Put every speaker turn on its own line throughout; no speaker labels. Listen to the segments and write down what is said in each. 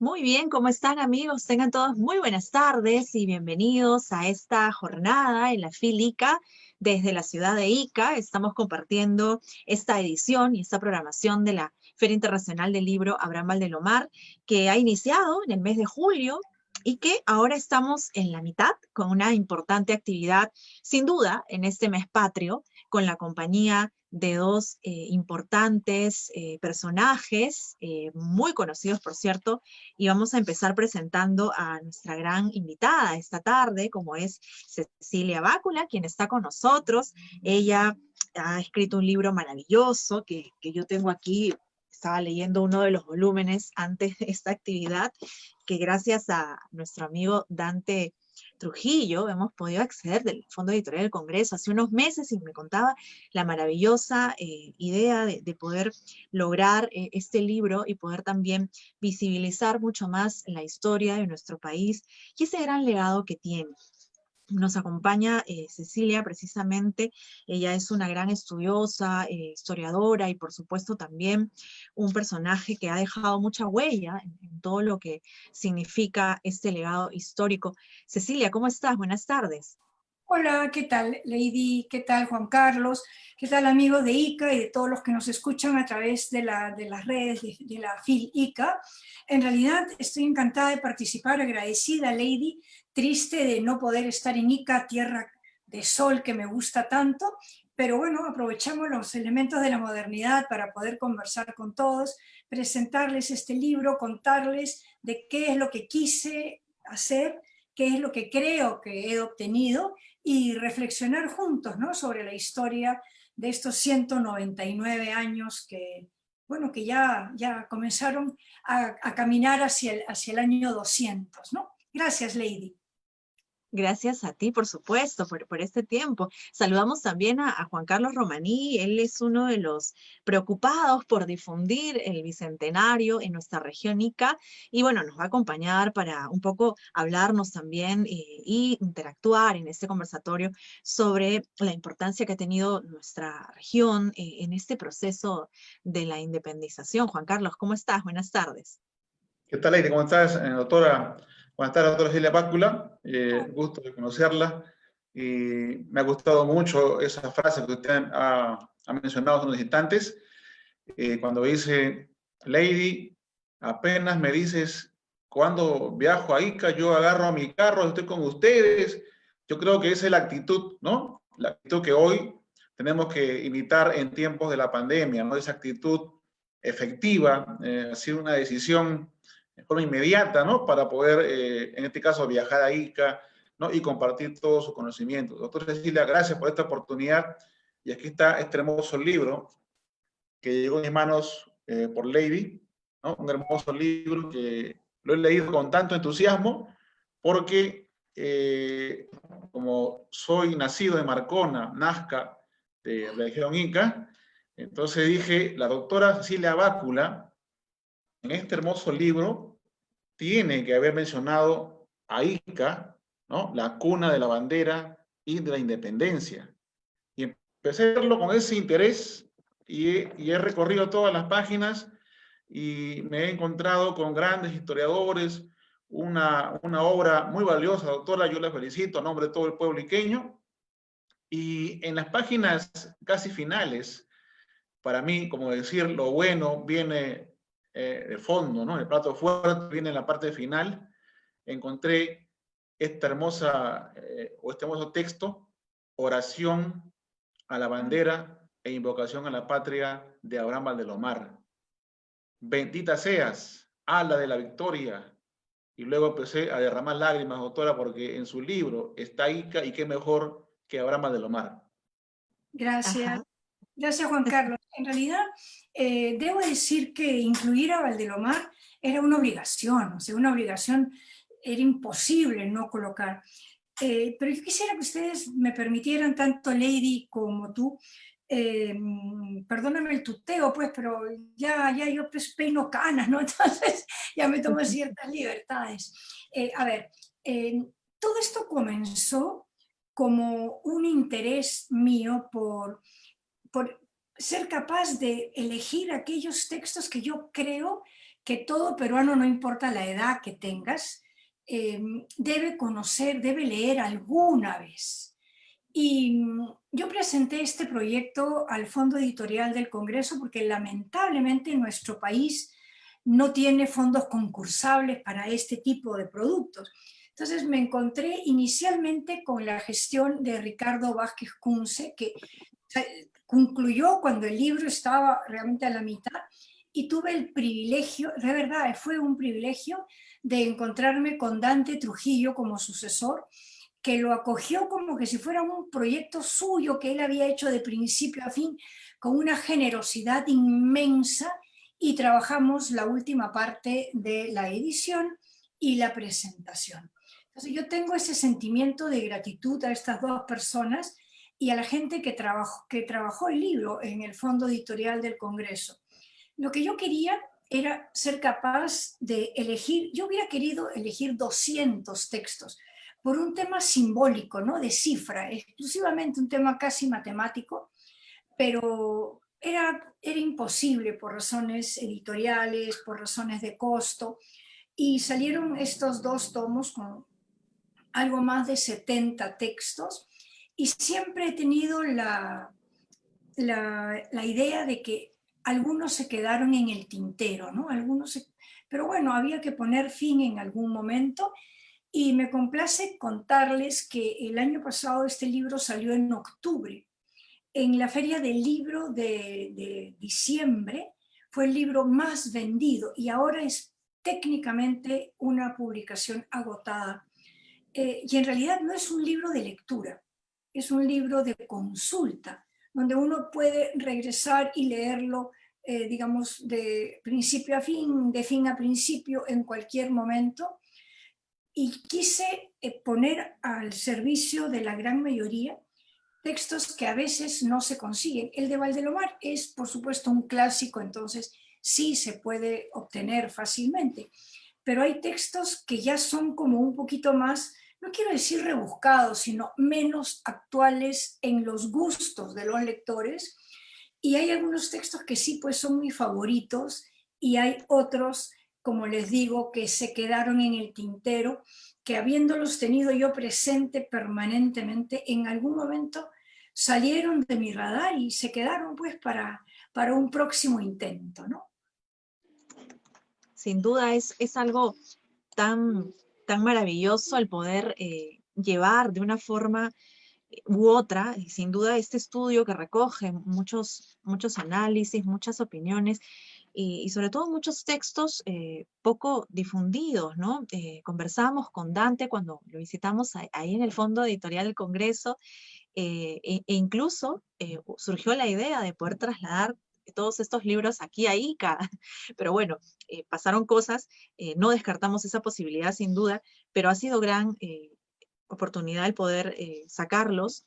Muy bien, ¿cómo están amigos? Tengan todos muy buenas tardes y bienvenidos a esta jornada en la FIL Ica desde la ciudad de Ica. Estamos compartiendo esta edición y esta programación de la Feria Internacional del Libro Abraham Valdelomar, que ha iniciado en el mes de julio y que ahora estamos en la mitad con una importante actividad, sin duda, en este mes patrio, con la compañía de dos importantes personajes, muy conocidos, por cierto, y vamos a empezar presentando a nuestra gran invitada esta tarde, como es Cecilia Bácula, quien está con nosotros. Ella ha escrito un libro maravilloso que yo tengo aquí. Estaba leyendo uno de los volúmenes antes de esta actividad, que gracias a nuestro amigo Dante Trujillo hemos podido acceder del Fondo Editorial del Congreso hace unos meses, y me contaba la maravillosa idea de poder lograr este libro y poder también visibilizar mucho más la historia de nuestro país y ese gran legado que tiene. Nos acompaña Cecilia, precisamente. Ella es una gran estudiosa, historiadora, y por supuesto también un personaje que ha dejado mucha huella en todo lo que significa este legado histórico. Cecilia, ¿cómo estás? Buenas tardes.
Hola, ¿qué tal, Lady? ¿Qué tal, Juan Carlos? ¿Qué tal, amigos de ICA y de todos los que nos escuchan a través de las redes de la FIL ICA? En realidad estoy encantada de participar, agradecida, Lady, triste de no poder estar en ICA, tierra de sol que me gusta tanto, pero bueno, aprovechamos los elementos de la modernidad para poder conversar con todos, presentarles este libro, contarles de qué es lo que quise hacer, qué es lo que creo que he obtenido, y reflexionar juntos, ¿no?, sobre la historia de estos 199 años que, bueno, que ya comenzaron a caminar hacia el año 200, ¿no? Gracias, Lady.
Gracias a ti, por supuesto, por este tiempo. Saludamos también a Juan Carlos Romaní. Él es uno de los preocupados por difundir el Bicentenario en nuestra región Ica, y bueno, nos va a acompañar para un poco hablarnos también y interactuar en este conversatorio sobre la importancia que ha tenido nuestra región en este proceso de la independización. Juan Carlos, ¿cómo estás? Buenas tardes.
¿Qué tal, Leire? ¿Cómo estás, doctora? Buenas tardes, doctora Celia Bácula. Gusto de conocerla. Y me ha gustado mucho esa frase que usted ha mencionado hace unos instantes, cuando dice: Lady, apenas me dices cuando viajo a Ica, yo agarro a mi carro, estoy con ustedes. Yo creo que esa es la actitud, ¿no? La actitud que hoy tenemos que imitar en tiempos de la pandemia, ¿no? Esa actitud efectiva, ha sido una decisión de forma inmediata, ¿no?, para poder, en este caso, viajar a Ica, ¿no?, y compartir todos sus conocimientos. Doctora Cecilia, gracias por esta oportunidad. Y aquí está este hermoso libro que llegó en mis manos por Lady, ¿no? Un hermoso libro que lo he leído con tanto entusiasmo porque, como soy nacido en Marcona, Nazca, de región Ica. Entonces dije, la doctora Cecilia Bácula, en este hermoso libro, tiene que haber mencionado a Ica, ¿no? La cuna de la bandera y de la independencia. Y empecé a verlo con ese interés y he recorrido todas las páginas y me he encontrado con grandes historiadores, una obra muy valiosa, doctora, yo la felicito a nombre de todo el pueblo iqueño. Y en las páginas casi finales, para mí, como decir, lo bueno viene de fondo, ¿no? El plato fuerte viene en la parte final. Encontré esta hermosa, este hermoso texto, Oración a la bandera e invocación a la patria, de Abraham Valdelomar. Bendita seas, ala de la victoria. Y luego empecé a derramar lágrimas, doctora, porque en su libro está Ica, y qué mejor que Abraham Valdelomar.
Gracias.
Ajá.
Gracias, Juan Carlos. En realidad, debo decir que incluir a Valdelomar era una obligación, o sea, una obligación, era imposible no colocar. Pero yo quisiera que ustedes me permitieran, tanto Lady como tú, perdóname el tuteo, pues, pero ya yo pues peino canas, ¿no? Entonces ya me tomo ciertas libertades. A ver, todo esto comenzó como un interés mío por ser capaz de elegir aquellos textos que yo creo que todo peruano, no importa la edad que tengas, debe conocer, debe leer alguna vez. Y yo presenté este proyecto al Fondo Editorial del Congreso porque lamentablemente nuestro país no tiene fondos concursables para este tipo de productos. Entonces me encontré inicialmente con la gestión de Ricardo Vázquez Kunze, que concluyó cuando el libro estaba realmente a la mitad, y tuve el privilegio, de verdad, fue un privilegio de encontrarme con Dante Trujillo como sucesor, que lo acogió como que si fuera un proyecto suyo que él había hecho de principio a fin, con una generosidad inmensa, y trabajamos la última parte de la edición y la presentación. Entonces yo tengo ese sentimiento de gratitud a estas dos personas y a la gente que trabajó el libro en el Fondo Editorial del Congreso. Lo que yo quería era ser capaz de elegir, yo hubiera querido elegir 200 textos, por un tema simbólico, ¿no? De cifra, exclusivamente un tema casi matemático, pero era imposible por razones editoriales, por razones de costo, y salieron estos dos tomos con algo más de 70 textos, y siempre he tenido la idea de que algunos se quedaron en el tintero, ¿no? Pero bueno, había que poner fin en algún momento, y me complace contarles que el año pasado este libro salió en octubre. En la Feria del Libro de diciembre fue el libro más vendido, y ahora es técnicamente una publicación agotada. Y en realidad no es un libro de lectura, es un libro de consulta, donde uno puede regresar y leerlo, digamos, de principio a fin, de fin a principio, en cualquier momento. Y quise poner al servicio de la gran mayoría textos que a veces no se consiguen. El de Valdelomar es, por supuesto, un clásico, entonces sí se puede obtener fácilmente. Pero hay textos que ya son como un poquito más, no quiero decir rebuscados, sino menos actuales en los gustos de los lectores. Y hay algunos textos que sí, pues son mis favoritos, y hay otros, como les digo, que se quedaron en el tintero, que habiéndolos tenido yo presente permanentemente, en algún momento salieron de mi radar y se quedaron pues para un próximo intento, ¿no?
Sin duda es algo tan maravilloso el poder llevar de una forma u otra, y sin duda este estudio que recoge muchos análisis, muchas opiniones, y sobre todo muchos textos poco difundidos, ¿no? Conversábamos con Dante cuando lo visitamos ahí en el Fondo Editorial del Congreso, e incluso surgió la idea de poder trasladar todos estos libros aquí a Ica, pero bueno, pasaron cosas, no descartamos esa posibilidad sin duda, pero ha sido gran oportunidad el poder sacarlos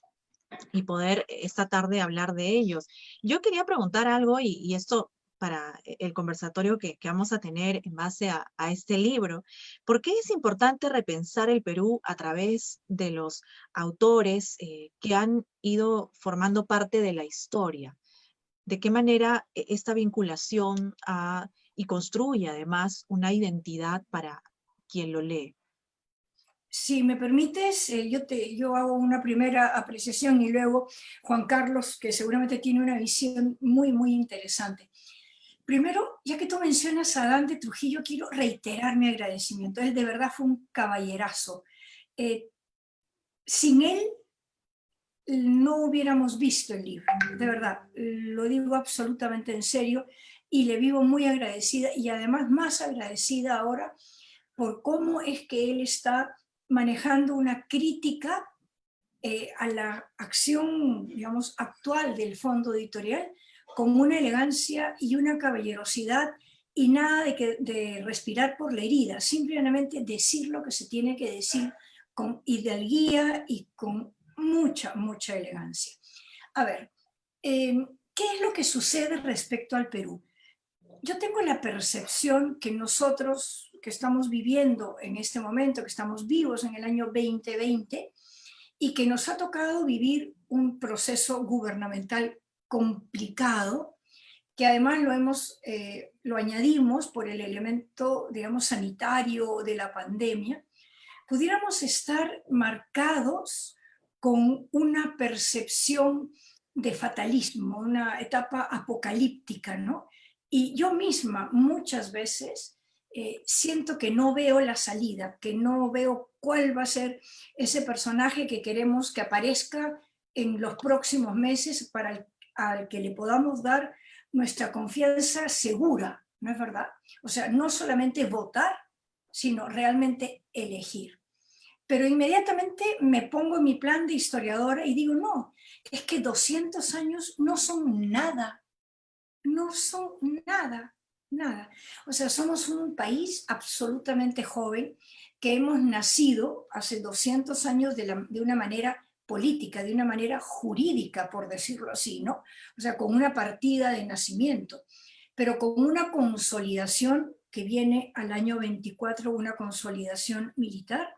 y poder esta tarde hablar de ellos. Yo quería preguntar algo y esto para el conversatorio que vamos a tener en base a este libro. ¿Por qué es importante repensar el Perú a través de los autores que han ido formando parte de la historia? ¿De qué manera esta vinculación y construye además una identidad para quien lo lee?
Si me permites, yo hago una primera apreciación y luego Juan Carlos, que seguramente tiene una visión muy, muy interesante. Primero, ya que tú mencionas a Dante Trujillo, quiero reiterar mi agradecimiento. Él de verdad fue un caballerazo. Sin él no hubiéramos visto el libro, de verdad, lo digo absolutamente en serio y le vivo muy agradecida y además más agradecida ahora por cómo es que él está manejando una crítica a la acción, digamos, actual del fondo editorial con una elegancia y una caballerosidad y nada de respirar por la herida, simplemente decir lo que se tiene que decir con hidalguía y con mucha, mucha elegancia. A ver, ¿qué es lo que sucede respecto al Perú? Yo tengo la percepción que nosotros que estamos viviendo en este momento, que estamos vivos en el año 2020 y que nos ha tocado vivir un proceso gubernamental complicado, que además lo añadimos por el elemento, digamos, sanitario de la pandemia, pudiéramos estar marcados con una percepción de fatalismo, una etapa apocalíptica, ¿no? Y yo misma muchas veces siento que no veo la salida, que no veo cuál va a ser ese personaje que queremos que aparezca en los próximos meses al que le podamos dar nuestra confianza segura, ¿no es verdad? O sea, no solamente votar, sino realmente elegir. Pero inmediatamente me pongo en mi plan de historiadora y digo, no, es que 200 años no son nada, no son nada, nada. O sea, somos un país absolutamente joven que hemos nacido hace 200 años de una manera política, de una manera jurídica, por decirlo así, ¿no? O sea, con una partida de nacimiento, pero con una consolidación que viene al año 24, una consolidación militar,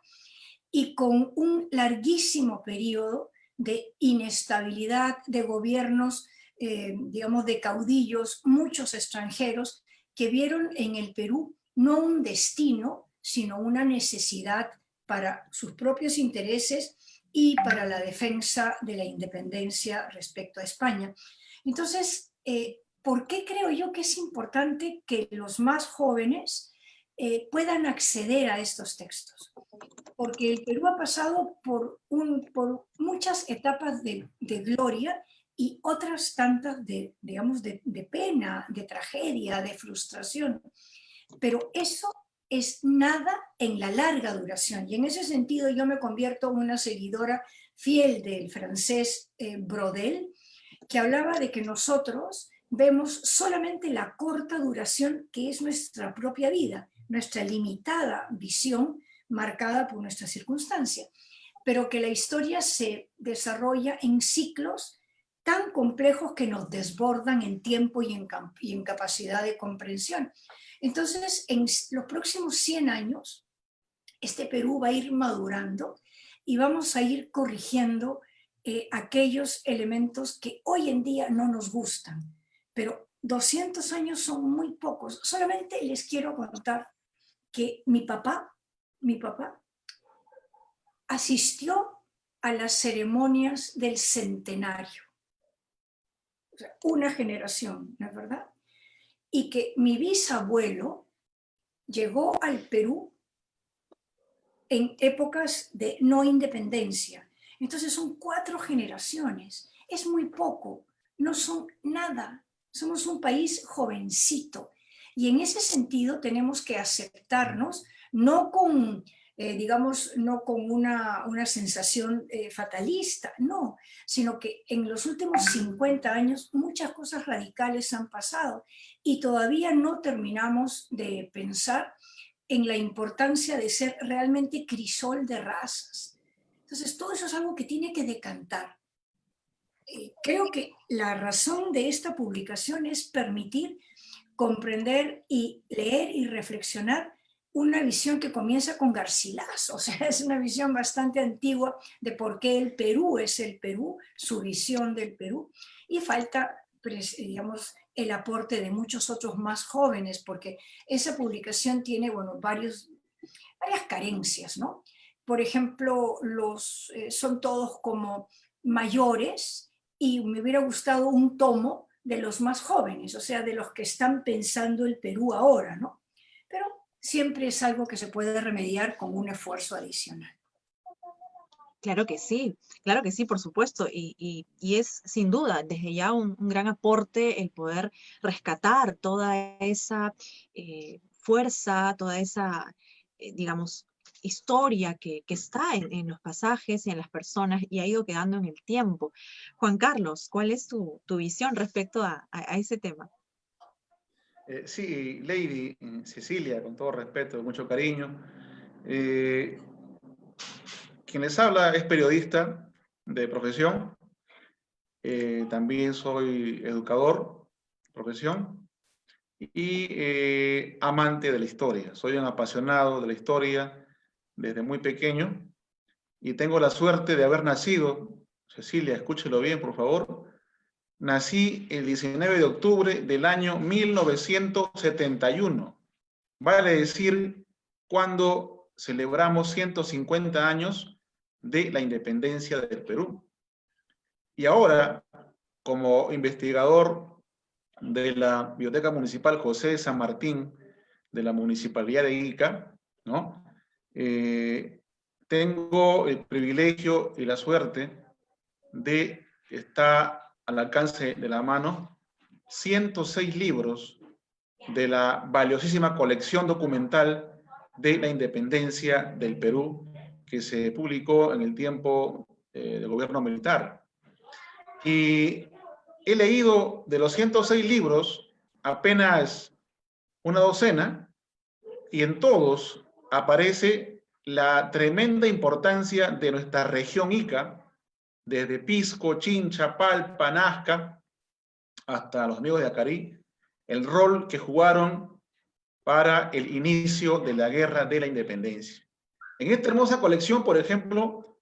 y con un larguísimo periodo de inestabilidad de gobiernos, digamos, de caudillos, muchos extranjeros, que vieron en el Perú no un destino, sino una necesidad para sus propios intereses y para la defensa de la independencia respecto a España. Entonces, ¿por qué creo yo que es importante que los más jóvenes puedan acceder a estos textos? Porque el Perú ha pasado por muchas etapas de gloria y otras tantas digamos, de pena, de tragedia, de frustración. Pero eso es nada en la larga duración. Y en ese sentido yo me convierto en una seguidora fiel del francés Brodel, que hablaba de que nosotros vemos solamente la corta duración que es nuestra propia vida, nuestra limitada visión marcada por nuestra circunstancia, pero que la historia se desarrolla en ciclos tan complejos que nos desbordan en tiempo y en capacidad de comprensión. Entonces, en los próximos 100 años, este Perú va a ir madurando y vamos a ir corrigiendo aquellos elementos que hoy en día no nos gustan, pero 200 años son muy pocos. Solamente les quiero contar que mi papá asistió a las ceremonias del centenario, o sea, una generación, ¿no es verdad? Y que mi bisabuelo llegó al Perú en épocas de no independencia. Entonces son 4 generaciones, es muy poco, no son nada, somos un país jovencito. Y en ese sentido tenemos que aceptarnos, no con, digamos, no con una sensación fatalista, no, sino que en los últimos 50 años muchas cosas radicales han pasado y todavía no terminamos de pensar en la importancia de ser realmente crisol de razas. Entonces, todo eso es algo que tiene que decantar. creo que la razón de esta publicación es permitir comprender y leer y reflexionar una visión que comienza con Garcilaso, o sea, es una visión bastante antigua de por qué el Perú es el Perú, su visión del Perú, y falta, digamos, el aporte de muchos otros más jóvenes, porque esa publicación tiene, bueno, varias carencias, ¿no? Por ejemplo, son todos como mayores y me hubiera gustado un tomo de los más jóvenes, o sea, de los que están pensando el Perú ahora, ¿no? Pero siempre es algo que se puede remediar con un esfuerzo adicional.
Claro que sí, por supuesto. Y es sin duda desde ya un gran aporte el poder rescatar toda esa fuerza, toda esa, digamos, historia que está en los pasajes y en las personas y ha ido quedando en el tiempo. Juan Carlos, ¿cuál es tu visión respecto a ese tema?
Sí, Lady Cecilia, con todo respeto, mucho cariño. Eh, Quien les habla es periodista de profesión. También soy educador de profesión y amante de la historia. Soy un apasionado de la historia desde muy pequeño y tengo la suerte de haber nacido, Cecilia, escúchelo bien, por favor. Nací el 19 de octubre del año 1971. Vale decir, cuando celebramos 150 años de la independencia del Perú. Y ahora, como investigador de la Biblioteca Municipal José de San Martín, de la Municipalidad de Ica, ¿no? Tengo el privilegio y la suerte de estar al alcance de la mano 106 libros de la valiosísima colección documental de la independencia del Perú, que se publicó en el tiempo del gobierno militar. Y he leído de los 106 libros apenas una docena, y en todos aparece la tremenda importancia de nuestra región Ica, desde Pisco, Chincha, Palpa, Nazca, hasta los amigos de Acarí, el rol que jugaron para el inicio de la Guerra de la Independencia. En esta hermosa colección, por ejemplo,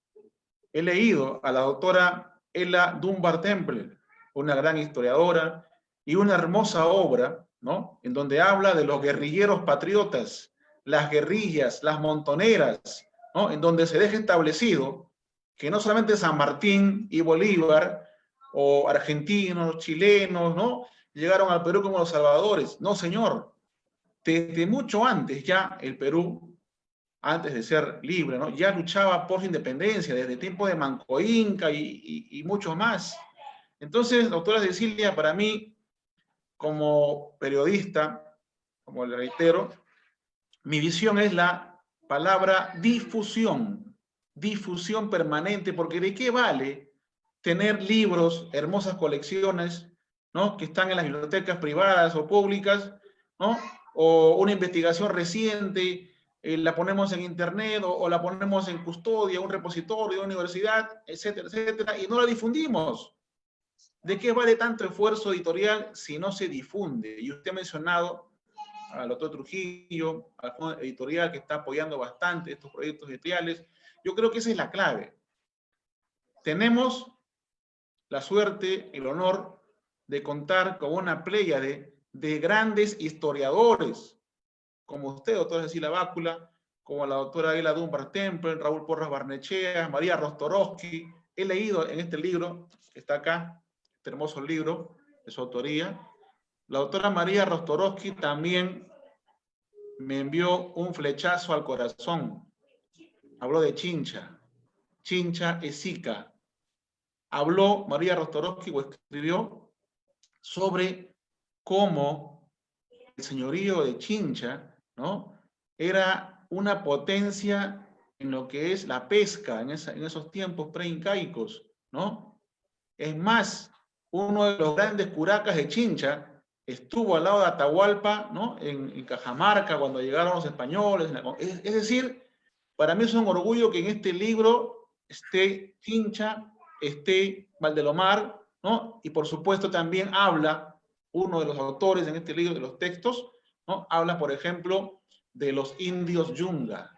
he leído a la doctora Ella Dunbar Temple, una gran historiadora, y una hermosa obra, ¿no?, en donde habla de los guerrilleros patriotas, las guerrillas, las montoneras, ¿no?, en donde se deja establecido que no solamente San Martín y Bolívar, o argentinos, chilenos, ¿no?, llegaron al Perú como los salvadores. No, señor. Desde mucho antes ya el Perú, antes de ser libre, ¿no?, ya luchaba por su independencia, desde tiempos de Manco Inca y mucho más. Entonces, doctora Cecilia, para mí, como periodista, como le reitero, mi visión es la palabra difusión, difusión permanente, porque ¿de qué vale tener libros, hermosas colecciones, ¿no?, que están en las bibliotecas privadas o públicas, ¿no?, o una investigación reciente, la ponemos en internet o la ponemos en custodia, un repositorio de una universidad, etcétera, etcétera, y no la difundimos? ¿De qué vale tanto esfuerzo editorial si no se difunde? Y usted ha mencionado al doctor Trujillo, al fondo editorial que está apoyando bastante estos proyectos editoriales. Yo creo que esa es la clave. Tenemos la suerte, el honor de contar con una pléyade de grandes historiadores, como usted, doctora Cecilia Bácula, como la doctora Ella Dunbar Temple, Raúl Porras Barnechea, María Rostorowski. He leído en este libro, que está acá, este hermoso libro de su autoría. La doctora María Rostorowski también me envió un flechazo al corazón. Habló de Chincha. Chincha es Ica. Habló María Rostorowski, o escribió, sobre cómo el señorío de Chincha, ¿no?, era una potencia en lo que es la pesca en esos tiempos preincaicos, ¿no? Es más, uno de los grandes curacas de Chincha estuvo al lado de Atahualpa, ¿no?, en Cajamarca, cuando llegaron los españoles. Es decir, para mí es un orgullo que en este libro esté Chincha esté Valdelomar, ¿no? Y por supuesto también habla, uno de los autores en este libro de los textos, ¿no? Habla, por ejemplo, de los indios Yunga.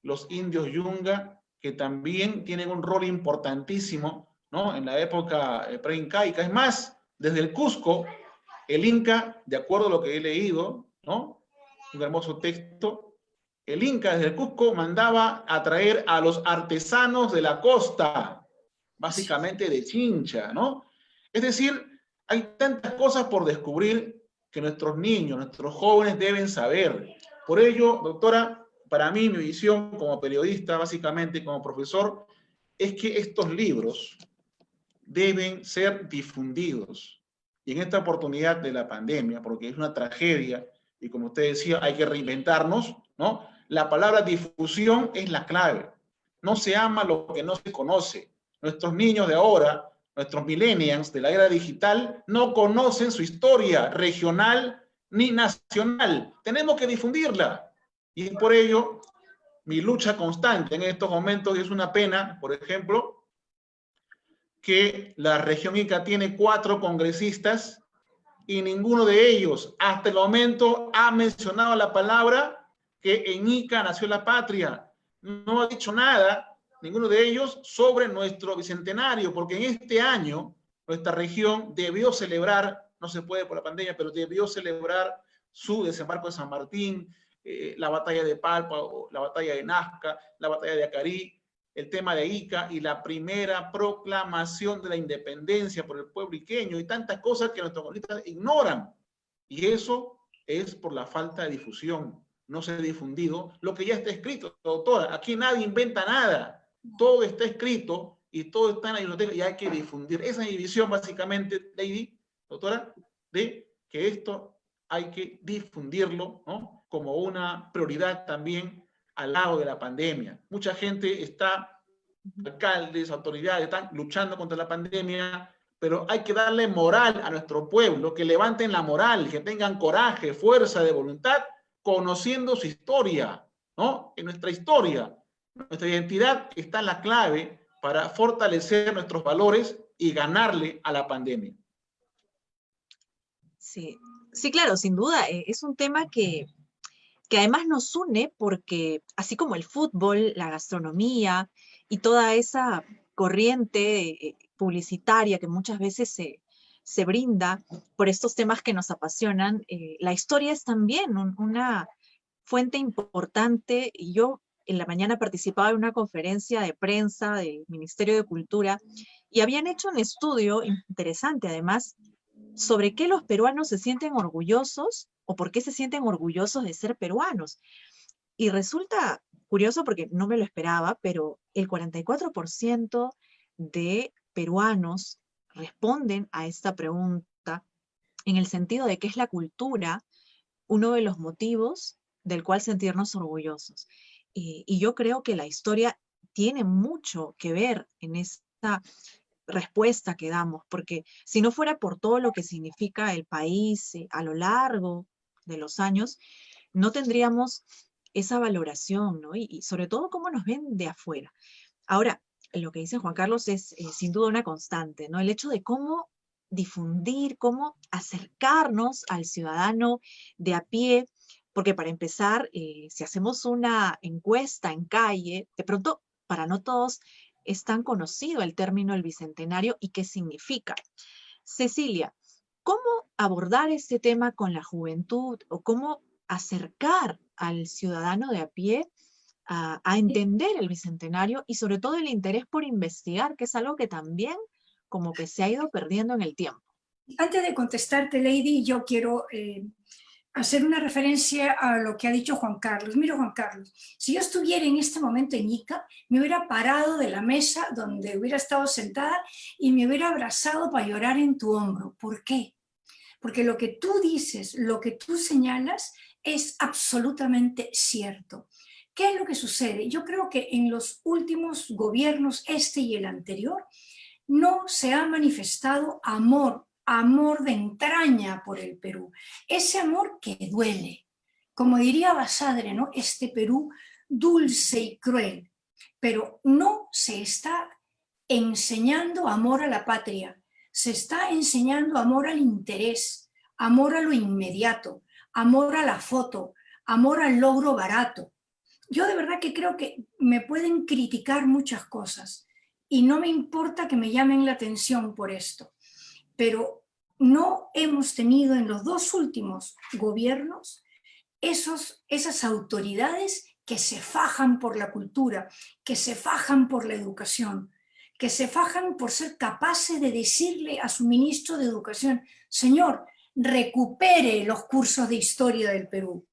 Los indios Yunga, que también tienen un rol importantísimo, ¿no? En la época preincaica. Es más, desde el Cusco, el Inca, de acuerdo a lo que he leído, ¿no? Un hermoso texto, el Inca desde el Cusco mandaba a traer a los artesanos de la costa, básicamente de Chincha, ¿no? Es decir, hay tantas cosas por descubrir que nuestros niños, nuestros jóvenes deben saber. Por ello, doctora, para mí, mi visión como periodista, básicamente como profesor, es que estos libros deben ser difundidos. Y en esta oportunidad de la pandemia, porque es una tragedia, y como usted decía, hay que reinventarnos, ¿no? La palabra difusión es la clave. No se ama lo que no se conoce. Nuestros niños de ahora, nuestros millennials de la era digital, no conocen su historia regional ni nacional. Tenemos que difundirla. Y por ello, mi lucha constante en estos momentos, y es una pena, por ejemplo, que la región Ica tiene 4 congresistas y ninguno de ellos hasta el momento ha mencionado la palabra que en Ica nació la patria. No ha dicho nada, ninguno de ellos, sobre nuestro bicentenario, porque en este año nuestra región debió celebrar, no se puede por la pandemia, pero debió celebrar su desembarco de San Martín, la batalla de Palpa, la batalla de Nazca, la batalla de Acarí, el tema de Ica y la primera proclamación de la independencia por el pueblo iqueño y tantas cosas que nuestros congresistas ignoran. Y eso es por la falta de difusión. No se ha difundido lo que ya está escrito, doctora. Aquí nadie inventa nada. Todo está escrito y todo está en la biblioteca y hay que difundir. Esa es mi visión básicamente, Lady, doctora, de que esto hay que difundirlo, ¿no? Como una prioridad también al lado de la pandemia. Mucha gente está, alcaldes, autoridades, están luchando contra la pandemia, pero hay que darle moral a nuestro pueblo, que levanten la moral, que tengan coraje, fuerza de voluntad, conociendo su historia, ¿no? En nuestra historia, nuestra identidad está la clave para fortalecer nuestros valores y ganarle a la pandemia.
Sí, sí, claro, sin duda, es un tema que además nos une porque así como el fútbol, la gastronomía y toda esa corriente publicitaria que muchas veces se brinda por estos temas que nos apasionan, la historia es también una fuente importante. Y yo en la mañana participaba en una conferencia de prensa del Ministerio de Cultura y habían hecho un estudio interesante además sobre qué los peruanos se sienten orgullosos o por qué se sienten orgullosos de ser peruanos. Y resulta curioso porque no me lo esperaba, pero el 44% de peruanos responden a esta pregunta en el sentido de que es la cultura uno de los motivos del cual sentirnos orgullosos. Y yo creo que la historia tiene mucho que ver en esta respuesta que damos, porque si no fuera por todo lo que significa el país a lo largo de los años, no tendríamos esa valoración, ¿no? Y sobre todo cómo nos ven de afuera. Ahora, lo que dice Juan Carlos es sin duda una constante, ¿no? El hecho de cómo difundir, cómo acercarnos al ciudadano de a pie, porque para empezar, si hacemos una encuesta en calle, de pronto para no todos es tan conocido el término el bicentenario y qué significa. Cecilia, ¿cómo abordar este tema con la juventud o cómo acercar al ciudadano de a pie a entender el bicentenario y sobre todo el interés por investigar, que es algo que también como que se ha ido perdiendo en el tiempo?
Antes de contestarte, Lady, yo quiero hacer una referencia a lo que ha dicho Juan Carlos. Mira, Juan Carlos, si yo estuviera en este momento en Ica, me hubiera parado de la mesa donde hubiera estado sentada y me hubiera abrazado para llorar en tu hombro. ¿Por qué? Porque lo que tú dices, lo que tú señalas, es absolutamente cierto. ¿Qué es lo que sucede? Yo creo que en los últimos gobiernos, este y el anterior, no se ha manifestado amor de entraña por el Perú. Ese amor que duele. Como diría Basadre, ¿no? Este Perú dulce y cruel. Pero no se está enseñando amor a la patria, se está enseñando amor al interés, amor a lo inmediato, amor a la foto, amor al logro barato. Yo de verdad que creo que me pueden criticar muchas cosas y no me importa que me llamen la atención por esto, pero no hemos tenido en los dos últimos gobiernos esas autoridades que se fajan por la cultura, que se fajan por la educación, que se fajan por ser capaces de decirle a su ministro de Educación: señor, recupere los cursos de historia del Perú,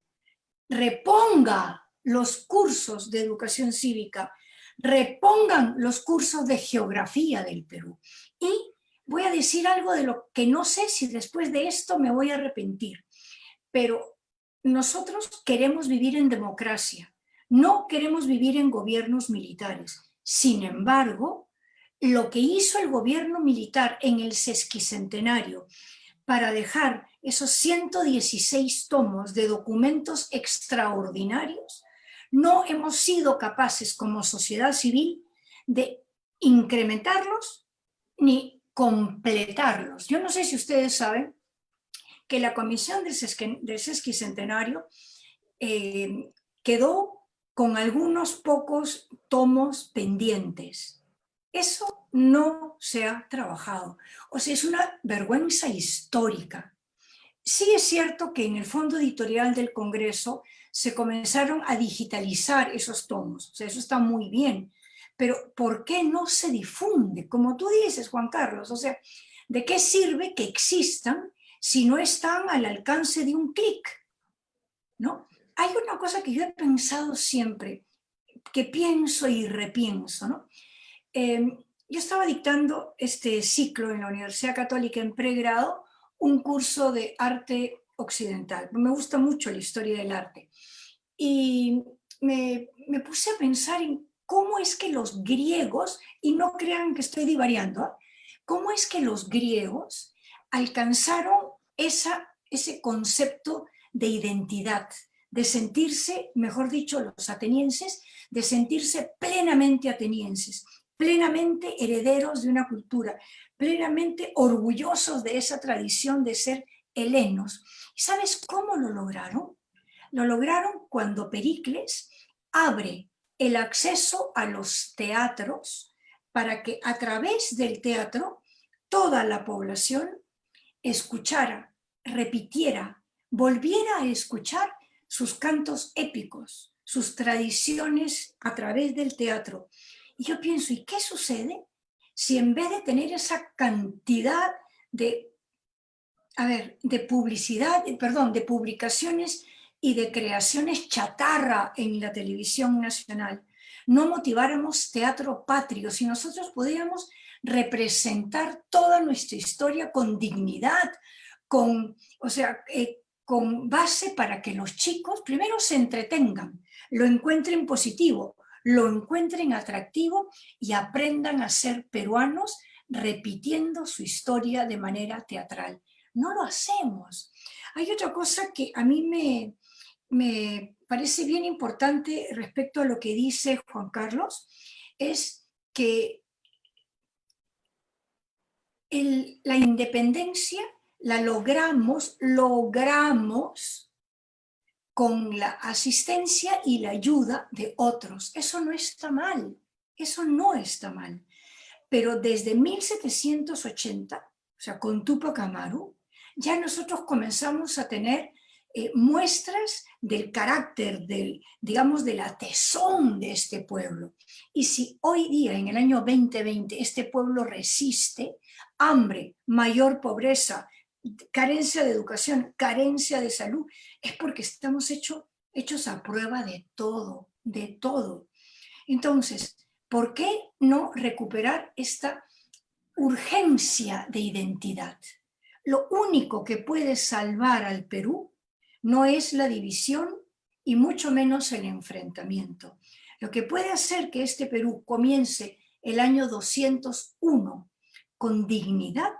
reponga los cursos de educación cívica, repongan los cursos de geografía del Perú. Y voy a decir algo de lo que no sé si después de esto me voy a arrepentir, pero nosotros queremos vivir en democracia, no queremos vivir en gobiernos militares. Sin embargo, lo que hizo el gobierno militar en el sesquicentenario para dejar esos 116 tomos de documentos extraordinarios, no hemos sido capaces como sociedad civil de incrementarlos ni completarlos. Yo no sé si ustedes saben que la comisión del sesquicentenario quedó con algunos pocos tomos pendientes. Eso no se ha trabajado. O sea, es una vergüenza histórica. Sí es cierto que en el Fondo Editorial del Congreso se comenzaron a digitalizar esos tomos. O sea, eso está muy bien. Pero ¿por qué no se difunde? Como tú dices, Juan Carlos, o sea, ¿de qué sirve que existan si no están al alcance de un clic? ¿No? Hay una cosa que yo he pensado siempre, que pienso y repienso, ¿no? Yo estaba dictando este ciclo en la Universidad Católica en pregrado, un curso de arte occidental. Me gusta mucho la historia del arte. Y me puse a pensar en cómo es que los griegos, y no crean que estoy divariando, ¿eh? Cómo es que los griegos alcanzaron ese concepto de identidad, de sentirse, mejor dicho, los atenienses, de sentirse plenamente atenienses, plenamente herederos de una cultura, plenamente orgullosos de esa tradición de ser helenos. ¿Sabes cómo lo lograron? Lo lograron cuando Pericles abre el acceso a los teatros para que a través del teatro toda la población escuchara, repitiera, volviera a escuchar sus cantos épicos, sus tradiciones a través del teatro. Y yo pienso, ¿y qué sucede si en vez de tener esa cantidad de publicidad, de publicaciones y de creaciones chatarra en la televisión nacional, no motiváramos teatro patrio, si nosotros pudiéramos representar toda nuestra historia con dignidad, con base para que los chicos primero se entretengan, lo encuentren positivo, lo encuentren atractivo y aprendan a ser peruanos repitiendo su historia de manera teatral. No lo hacemos. Hay otra cosa que a mí me parece bien importante respecto a lo que dice Juan Carlos, es que la independencia la logramos con la asistencia y la ayuda de otros. Eso no está mal, eso no está mal. Pero desde 1780, o sea, con Tupac Amaru, ya nosotros comenzamos a tener muestras del carácter, digamos, de la tesón de este pueblo. Y si hoy día, en el año 2020, este pueblo resiste hambre, mayor pobreza, carencia de educación, carencia de salud, es porque estamos hechos a prueba de todo, de todo. Entonces, ¿por qué no recuperar esta urgencia de identidad? Lo único que puede salvar al Perú no es la división y mucho menos el enfrentamiento. Lo que puede hacer que este Perú comience el año 201 con dignidad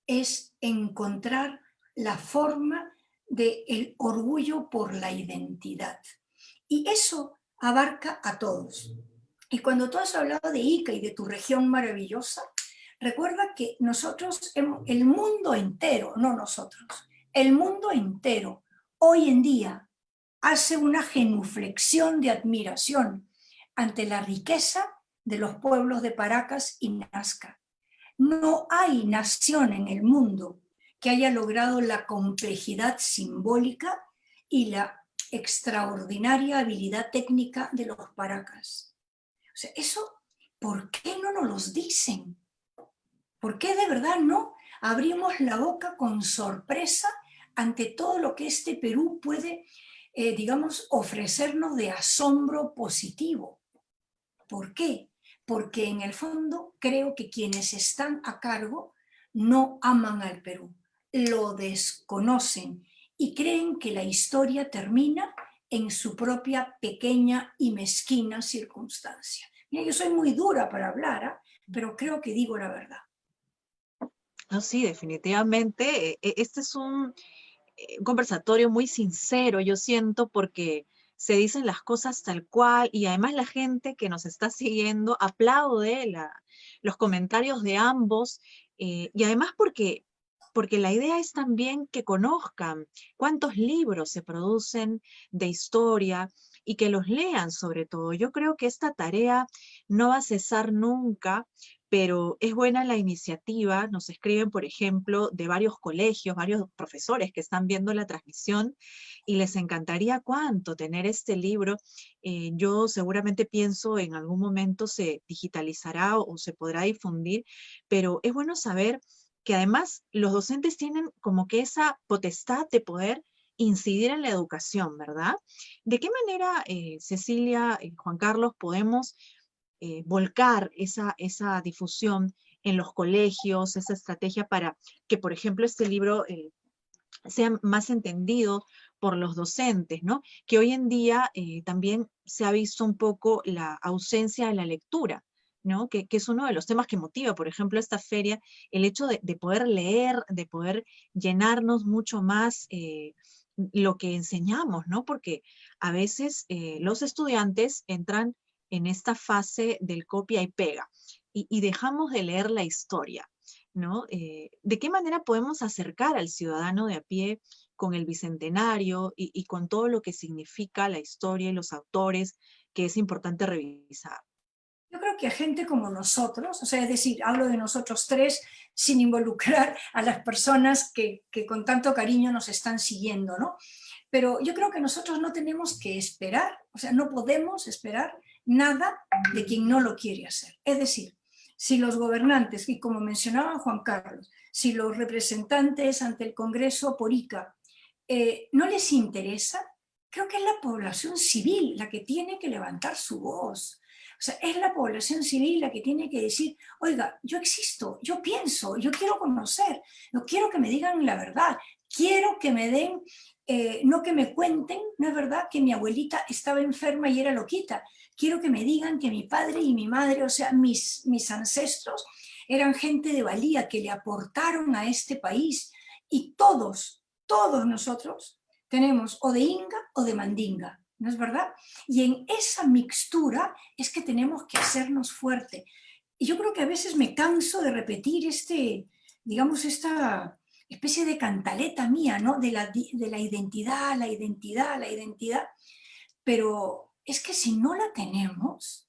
es encontrar la forma del orgullo por la identidad. Y eso abarca a todos. Y cuando tú has hablado de Ica y de tu región maravillosa, recuerda que nosotros, el mundo entero, no nosotros, el mundo entero, hoy en día, hace una genuflexión de admiración ante la riqueza de los pueblos de Paracas y Nazca. No hay nación en el mundo que haya logrado la complejidad simbólica y la extraordinaria habilidad técnica de los Paracas. O sea, eso, ¿por qué no nos los dicen? ¿Por qué de verdad no abrimos la boca con sorpresa ante todo lo que este Perú puede, digamos, ofrecernos de asombro positivo? ¿Por qué? Porque en el fondo creo que quienes están a cargo no aman al Perú, lo desconocen y creen que la historia termina en su propia pequeña y mezquina circunstancia. Mira, yo soy muy dura para hablar, ¿eh? Pero creo que digo la verdad.
No, sí, definitivamente. Este es un conversatorio muy sincero, yo siento, porque se dicen las cosas tal cual y además la gente que nos está siguiendo aplaude los comentarios de ambos y además porque la idea es también que conozcan cuántos libros se producen de historia y que los lean sobre todo. Yo creo que esta tarea no va a cesar nunca, pero es buena la iniciativa. Nos escriben, por ejemplo, de varios colegios, varios profesores que están viendo la transmisión y les encantaría cuánto tener este libro. Yo seguramente pienso en algún momento se digitalizará o se podrá difundir, pero es bueno saber que además los docentes tienen como que esa potestad de poder incidir en la educación, ¿verdad? ¿De qué manera, Cecilia y Juan Carlos, podemos volcar esa difusión en los colegios, esa estrategia para que, por ejemplo, este libro sea más entendido por los docentes, ¿no? Que hoy en día también se ha visto un poco la ausencia de la lectura, ¿no? Que es uno de los temas que motiva, por ejemplo, esta feria, el hecho de poder leer, de poder llenarnos mucho más lo que enseñamos, ¿no? Porque a veces los estudiantes entran en esta fase del copia y pega y dejamos de leer la historia, ¿no? ¿De qué manera podemos acercar al ciudadano de a pie con el Bicentenario y con todo lo que significa la historia y los autores que es importante revisar?
Yo creo que a gente como nosotros, o sea, es decir, hablo de nosotros tres sin involucrar a las personas que con tanto cariño nos están siguiendo, ¿no? Pero yo creo que nosotros no tenemos que esperar, o sea, no podemos esperar nada de quien no lo quiere hacer. Es decir, si los gobernantes, y como mencionaba Juan Carlos, si los representantes ante el Congreso por ICA no les interesa, creo que es la población civil la que tiene que levantar su voz. O sea, es la población civil la que tiene que decir, oiga, yo existo, yo pienso, yo quiero conocer, no quiero que me digan la verdad, quiero que me den, no que me cuenten, no es verdad que mi abuelita estaba enferma y era loquita, quiero que me digan que mi padre y mi madre, o sea, mis ancestros eran gente de valía que le aportaron a este país y todos nosotros tenemos o de Inga o de Mandinga, ¿no es verdad? Y en esa mixtura es que tenemos que hacernos fuerte. Y yo creo que a veces me canso de repetir digamos, esta especie de cantaleta mía, ¿no? De la identidad, la identidad, la identidad. Pero es que si no la tenemos,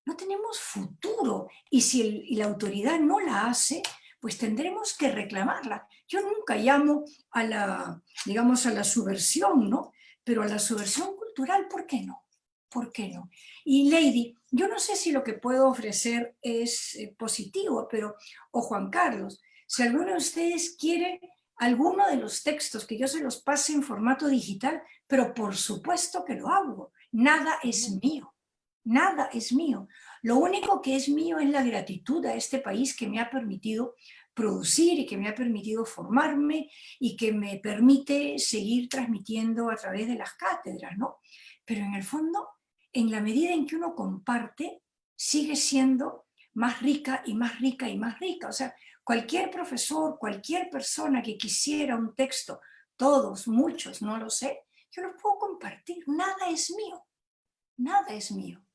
no tenemos futuro. Y si la autoridad no la hace, pues tendremos que reclamarla. Yo nunca llamo a digamos, a la subversión, ¿no? Pero a la subversión cultural, ¿por qué no? ¿Por qué no? Y Lady, yo no sé si lo que puedo ofrecer es positivo, pero, o Juan Carlos, si alguno de ustedes quiere alguno de los textos que yo se los pase en formato digital, pero por supuesto que lo hago. Nada es mío. Nada es mío. Lo único que es mío es la gratitud a este país que me ha permitido producir y que me ha permitido formarme y que me permite seguir transmitiendo a través de las cátedras, ¿no? Pero en el fondo, en la medida en que uno comparte, sigue siendo más rica y más rica y más rica. O sea, cualquier profesor, cualquier persona que quisiera un texto, todos, muchos, no lo sé, yo los puedo compartir. Nada es mío. Nada es mío.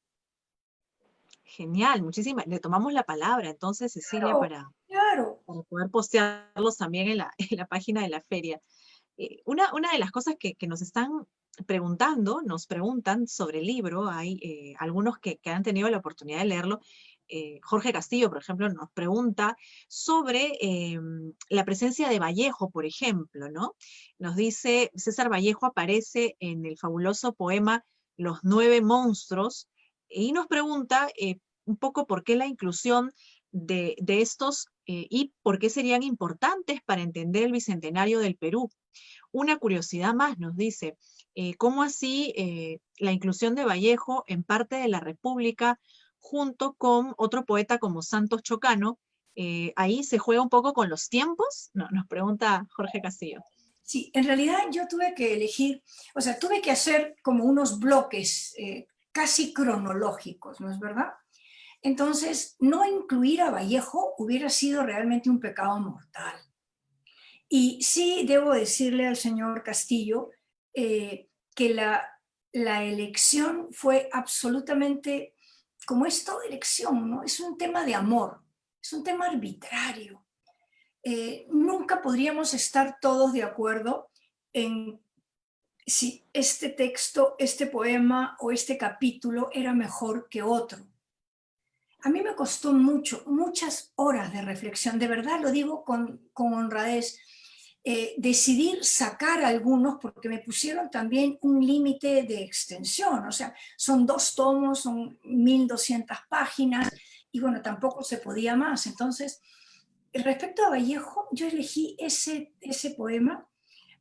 Genial, muchísimas. Le tomamos la palabra entonces, Cecilia,
Claro, claro.
para poder postearlos también en en la página de la feria. Una de las cosas que nos están preguntando, nos preguntan sobre el libro, hay algunos que han tenido la oportunidad de leerlo. Jorge Castillo, por ejemplo, nos pregunta sobre la presencia de Vallejo, por ejemplo, ¿no? Nos dice, César Vallejo aparece en el fabuloso poema Los 9 monstruos, y nos pregunta un poco por qué la inclusión de estos y por qué serían importantes para entender el Bicentenario del Perú. Una curiosidad más nos dice, ¿cómo así la inclusión de Vallejo en parte de la República junto con otro poeta como Santos Chocano? Ahí se juega un poco con los tiempos, no, nos pregunta Jorge Castillo.
Sí, en realidad yo tuve que elegir, o sea, tuve que hacer como unos bloques casi cronológicos, ¿no es verdad? Entonces, no incluir a Vallejo hubiera sido realmente un pecado mortal. Y sí debo decirle al señor Castillo que la elección fue absolutamente, como es toda elección, ¿no? Es un tema de amor, es un tema arbitrario. Nunca podríamos estar todos de acuerdo en si este texto, este poema o este capítulo era mejor que otro. A mí me costó muchas horas de reflexión, de verdad lo digo con honradez, decidir sacar algunos porque me pusieron también un límite de extensión, o sea, son 2 tomos, son 1200 páginas y bueno, tampoco se podía más. Entonces, respecto a Vallejo, yo elegí ese poema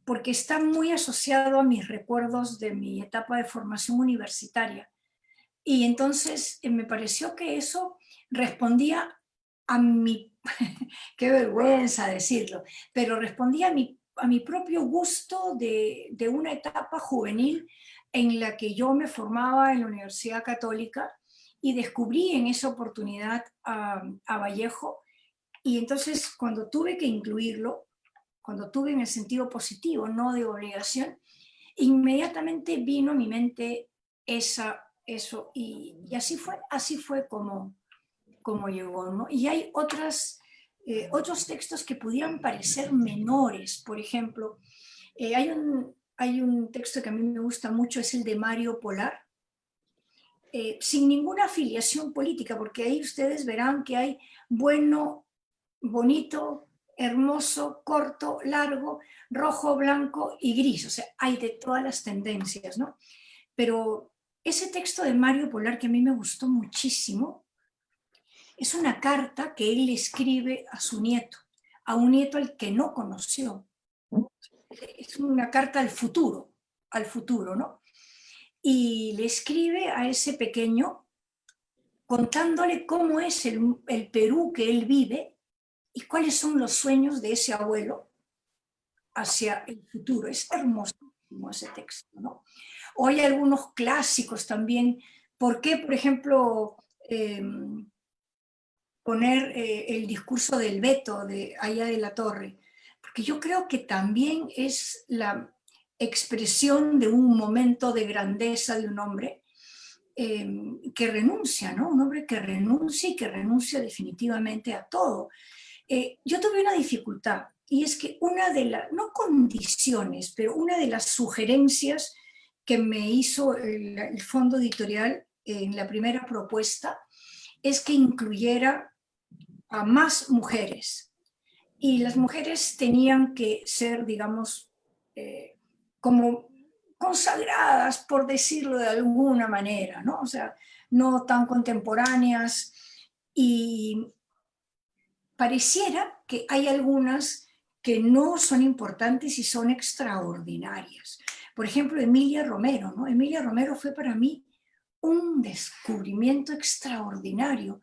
porque está muy asociado a mis recuerdos de mi etapa de formación universitaria. Y entonces me pareció que eso respondía a mi, qué vergüenza decirlo, pero respondía a mi propio gusto de una etapa juvenil en la que yo me formaba en la Universidad Católica y descubrí en esa oportunidad a Vallejo. Y entonces cuando tuve que incluirlo, cuando tuve en el sentido positivo, no de obligación, inmediatamente vino a mi mente eso y así fue como llegó, ¿no? Y hay otros textos que pudieran parecer menores, por ejemplo, hay un texto que a mí me gusta mucho, es el de Mario Polar, sin ninguna afiliación política, porque ahí ustedes verán que hay bueno, bonito, hermoso, corto, largo, rojo, blanco y gris, o sea, hay de todas las tendencias, ¿no? Pero ese texto de Mario Polar que a mí me gustó muchísimo, es una carta que él le escribe a su nieto, a un nieto al que no conoció. Es una carta al futuro, ¿no? Y le escribe a ese pequeño contándole cómo es el Perú que él vive y cuáles son los sueños de ese abuelo hacia el futuro. Es hermosísimo ese texto, ¿no? O hay algunos clásicos también. ¿Por qué, por ejemplo, poner el discurso del veto de Allá de la Torre? Porque yo creo que también es la expresión de un momento de grandeza de un hombre que renuncia, ¿no? Un hombre que renuncia y que renuncia definitivamente a todo. Yo tuve una dificultad y es que una de las, no condiciones, pero una de las sugerencias que me hizo el fondo editorial en la primera propuesta es que incluyera a más mujeres. Y las mujeres tenían que ser, digamos, como consagradas, por decirlo de alguna manera, ¿no? O sea, no tan contemporáneas. Y pareciera que hay algunas que no son importantes y son extraordinarias. Por ejemplo, Emilia Romero, ¿no? Emilia Romero fue para mí un descubrimiento extraordinario.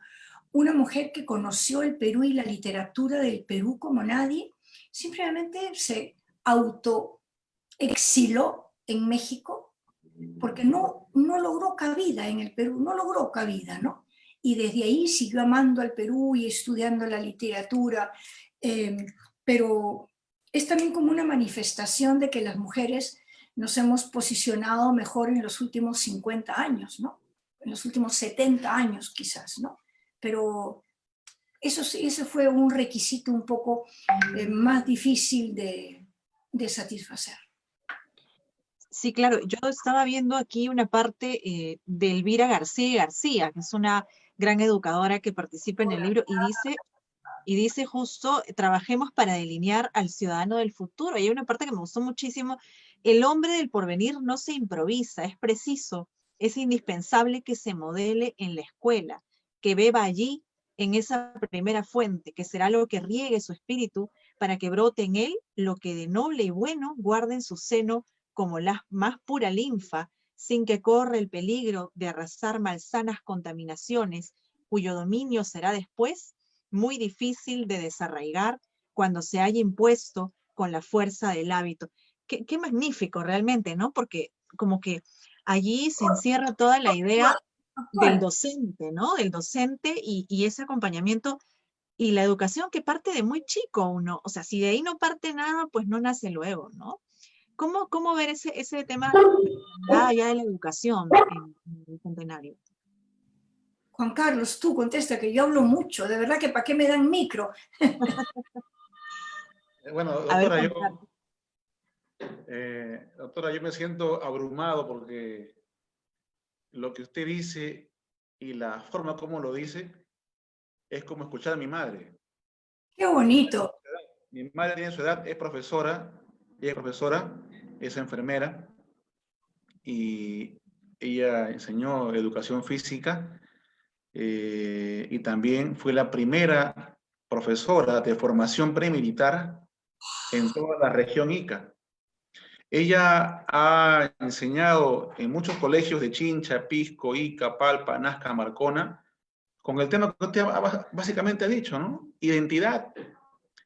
Una mujer que conoció el Perú y la literatura del Perú como nadie, simplemente se autoexiló en México porque no logró cabida en el Perú, no logró cabida, ¿no? Y desde ahí siguió amando al Perú y estudiando la literatura, pero es también como una manifestación de que las mujeres nos hemos posicionado mejor en los últimos 50 años, ¿no? en los últimos 70 años quizás, ¿no? Pero eso sí, ese fue un requisito un poco más difícil de satisfacer.
Sí, claro, yo estaba viendo aquí una parte de Elvira García García, que es una gran educadora que participa en el libro y dice justo, trabajemos para delinear al ciudadano del futuro. Y hay una parte que me gustó muchísimo, el hombre del porvenir no se improvisa, es preciso, es indispensable que se modele en la escuela, que beba allí, en esa primera fuente, que será lo que riegue su espíritu para que brote en él lo que de noble y bueno guarde en su seno como la más pura linfa, sin que corra el peligro de arrasar malsanas contaminaciones, cuyo dominio será después muy difícil de desarraigar cuando se haya impuesto con la fuerza del hábito. Qué magnífico realmente, ¿no? Porque como que allí se encierra toda la idea del docente, ¿no? Del docente y ese acompañamiento y la educación que parte de muy chico uno. O sea, si de ahí no parte nada, pues no nace luego, ¿no? ¿Cómo ver ese tema ya de la educación en el Centenario?
Juan Carlos, tú contesta, que yo hablo mucho, de verdad que ¿para qué me dan micro?
Bueno,
A ver,
doctora, yo me siento abrumado porque lo que usted dice y la forma como lo dice es como escuchar a mi madre.
¡Qué bonito!
Mi madre tiene su edad, es profesora, ella es profesora, es enfermera y ella enseñó educación física y también fue la primera profesora de formación premilitar en toda la región Ica. Ella ha enseñado en muchos colegios de Chincha, Pisco, Ica, Palpa, Nazca, Marcona, con el tema que usted básicamente ha dicho, ¿no? Identidad.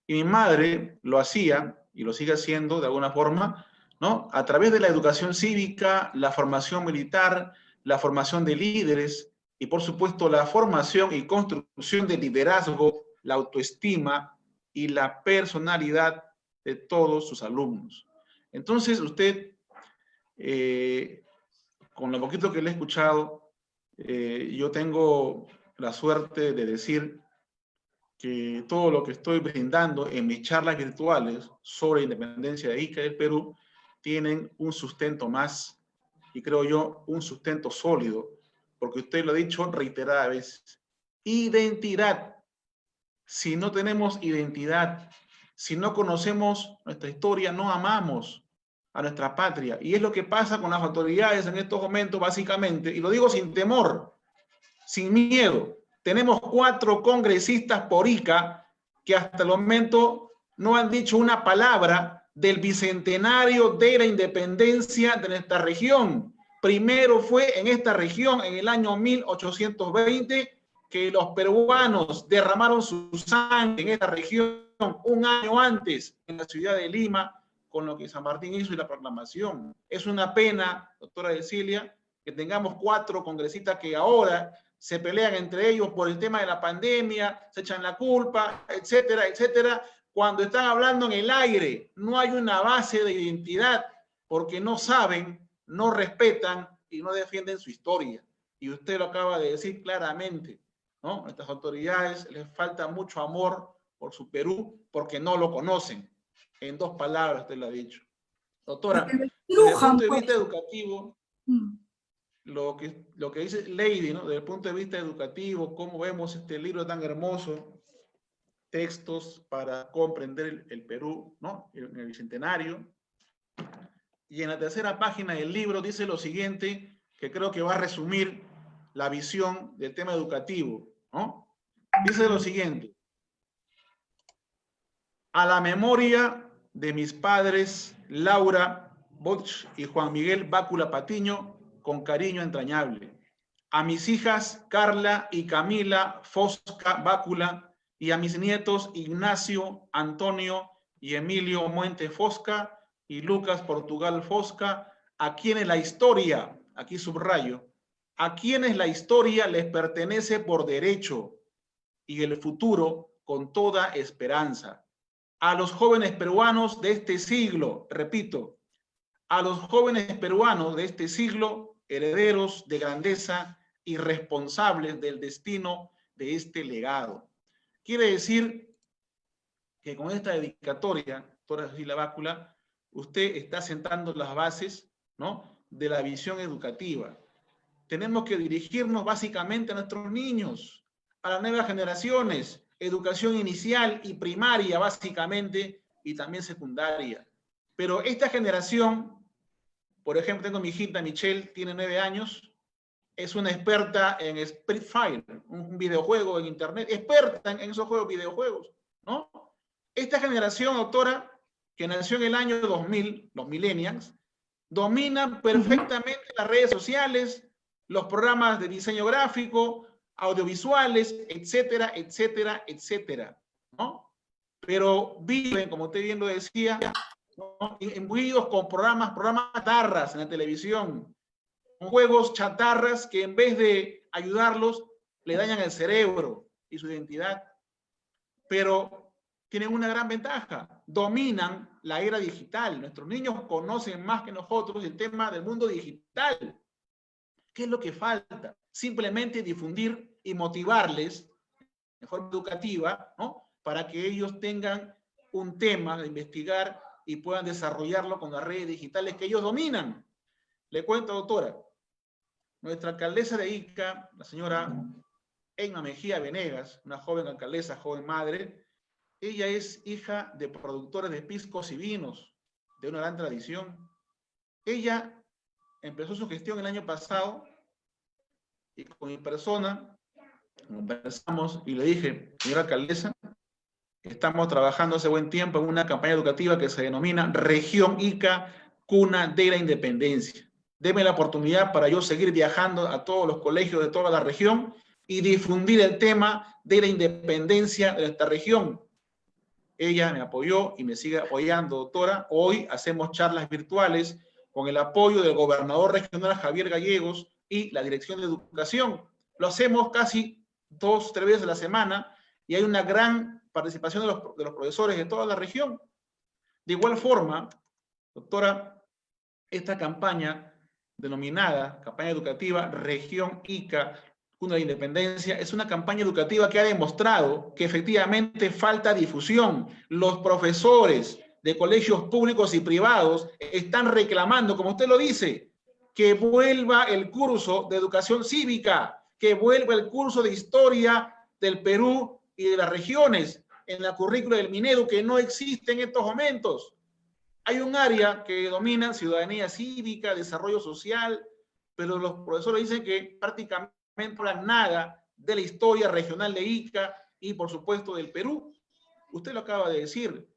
Y mi madre lo hacía, y lo sigue haciendo de alguna forma, ¿no? A través de la educación cívica, la formación militar, la formación de líderes, y por supuesto la formación y construcción de liderazgo, la autoestima y la personalidad de todos sus alumnos. Entonces usted, con lo poquito que le he escuchado, yo tengo la suerte de decir que todo lo que estoy brindando en mis charlas virtuales sobre independencia de Ica y del Perú tienen un sustento más, y creo yo, un sustento sólido, porque usted lo ha dicho reiteradas veces. Identidad. Si no tenemos identidad, si no conocemos nuestra historia, no amamos a nuestra patria. Y es lo que pasa con las autoridades en estos momentos, básicamente, y lo digo sin temor, sin miedo. Tenemos 4 congresistas por Ica que hasta el momento no han dicho una palabra del bicentenario de la independencia de nuestra región. Primero fue en esta región, en el año 1820, que los peruanos derramaron su sangre en esta región un año antes, en la ciudad de Lima, con lo que San Martín hizo y la proclamación. Es una pena, doctora Cecilia, que tengamos 4 congresistas que ahora se pelean entre ellos por el tema de la pandemia, se echan la culpa, etcétera, etcétera, cuando están hablando en el aire. No hay una base de identidad porque no saben, no respetan y no defienden su historia. Y usted lo acaba de decir claramente, ¿no? A estas autoridades les falta mucho amor por su Perú porque no lo conocen. En 2 palabras usted lo ha dicho. Doctora, desde el punto de vista educativo, lo que dice Lady, ¿no? Desde el punto de vista educativo, cómo vemos este libro tan hermoso, textos para comprender el Perú, ¿no? En el Bicentenario. Y en la tercera página del libro dice lo siguiente, que creo que va a resumir la visión del tema educativo, ¿no? Dice lo siguiente: a la memoria de mis padres Laura Boch y Juan Miguel Bácula Patiño, con cariño entrañable. A mis hijas Carla y Camila Fosca Bácula y a mis nietos Ignacio, Antonio y Emilio Muente Fosca y Lucas Portugal Fosca, a quienes la historia, aquí subrayo, a quienes la historia les pertenece por derecho y el futuro con toda esperanza. A los jóvenes peruanos de este siglo, repito, a los jóvenes peruanos de este siglo, herederos de grandeza y responsables del destino de este legado. Quiere decir que con esta dedicatoria, doctora Cecilia Bácula, usted está sentando las bases, ¿no?, de la visión educativa. Tenemos que dirigirnos básicamente a nuestros niños, a las nuevas generaciones, educación inicial y primaria básicamente, y también secundaria. Pero esta generación, por ejemplo, tengo mi hijita Michelle, tiene 9 años, es una experta en Split Fire, un videojuego en internet, experta en esos juegos, videojuegos, ¿no? Esta generación, doctora, que nació en el año 2000, los millennials, dominan perfectamente las redes sociales, los programas de diseño gráfico, audiovisuales, etcétera, etcétera, etcétera, ¿no? Pero viven, como usted bien lo decía, ¿no?, imbuidos con programas chatarras en la televisión, con juegos chatarras que en vez de ayudarlos, le dañan el cerebro y su identidad. Pero tienen una gran ventaja, dominan la era digital. Nuestros niños conocen más que nosotros el tema del mundo digital. ¿Qué es lo que falta? Simplemente difundir y motivarles de forma educativa, ¿no?, para que ellos tengan un tema de investigar y puedan desarrollarlo con las redes digitales que ellos dominan. Le cuento, doctora, nuestra alcaldesa de Ica, la señora Emma Mejía Venegas, una joven alcaldesa, joven madre, ella es hija de productores de piscos y vinos, de una gran tradición. Ella empezó su gestión el año pasado y con mi persona conversamos y le dije, señora alcaldesa, estamos trabajando hace buen tiempo en una campaña educativa que se denomina Región Ica, Cuna de la Independencia. Deme la oportunidad para yo seguir viajando a todos los colegios de toda la región y difundir el tema de la independencia de nuestra región. Ella me apoyó y me sigue apoyando, doctora. Hoy hacemos charlas virtuales con el apoyo del gobernador regional Javier Gallegos y la Dirección de Educación. Lo hacemos casi 2 o 3 veces a la semana y hay una gran participación de los profesores de toda la región. De igual forma, doctora, esta campaña denominada campaña educativa Región Ica, Cuna de la Independencia, es una campaña educativa que ha demostrado que efectivamente falta difusión. Los profesores de colegios públicos y privados están reclamando, como usted lo dice, que vuelva el curso de educación cívica, que vuelva el curso de historia del Perú y de las regiones en la currícula del Minedu, que no existe en estos momentos. Hay un área que domina ciudadanía cívica, desarrollo social, pero los profesores dicen que prácticamente no hablan nada de la historia regional de Ica y, por supuesto, del Perú. Usted lo acaba de decir.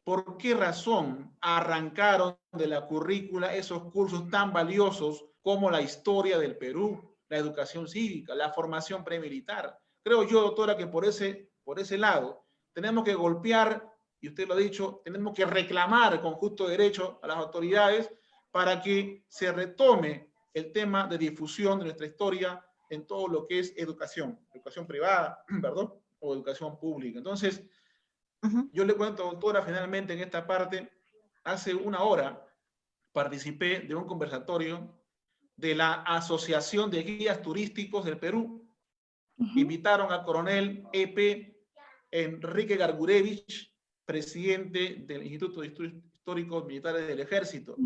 ¿Por qué razón arrancaron de la currícula esos cursos tan valiosos como la historia del Perú, la educación cívica, la formación premilitar? Creo yo, doctora, que por ese lado tenemos que golpear, y usted lo ha dicho, tenemos que reclamar con justo derecho a las autoridades para que se retome el tema de difusión de nuestra historia en todo lo que es educación privada, perdón, o educación pública. Entonces, yo le cuento, doctora, finalmente en esta parte, hace 1 hora participé de un conversatorio de la Asociación de Guías Turísticos del Perú. Invitaron al coronel EP Enrique Gargurevich, presidente del Instituto de Estudios Históricos Militares del Ejército.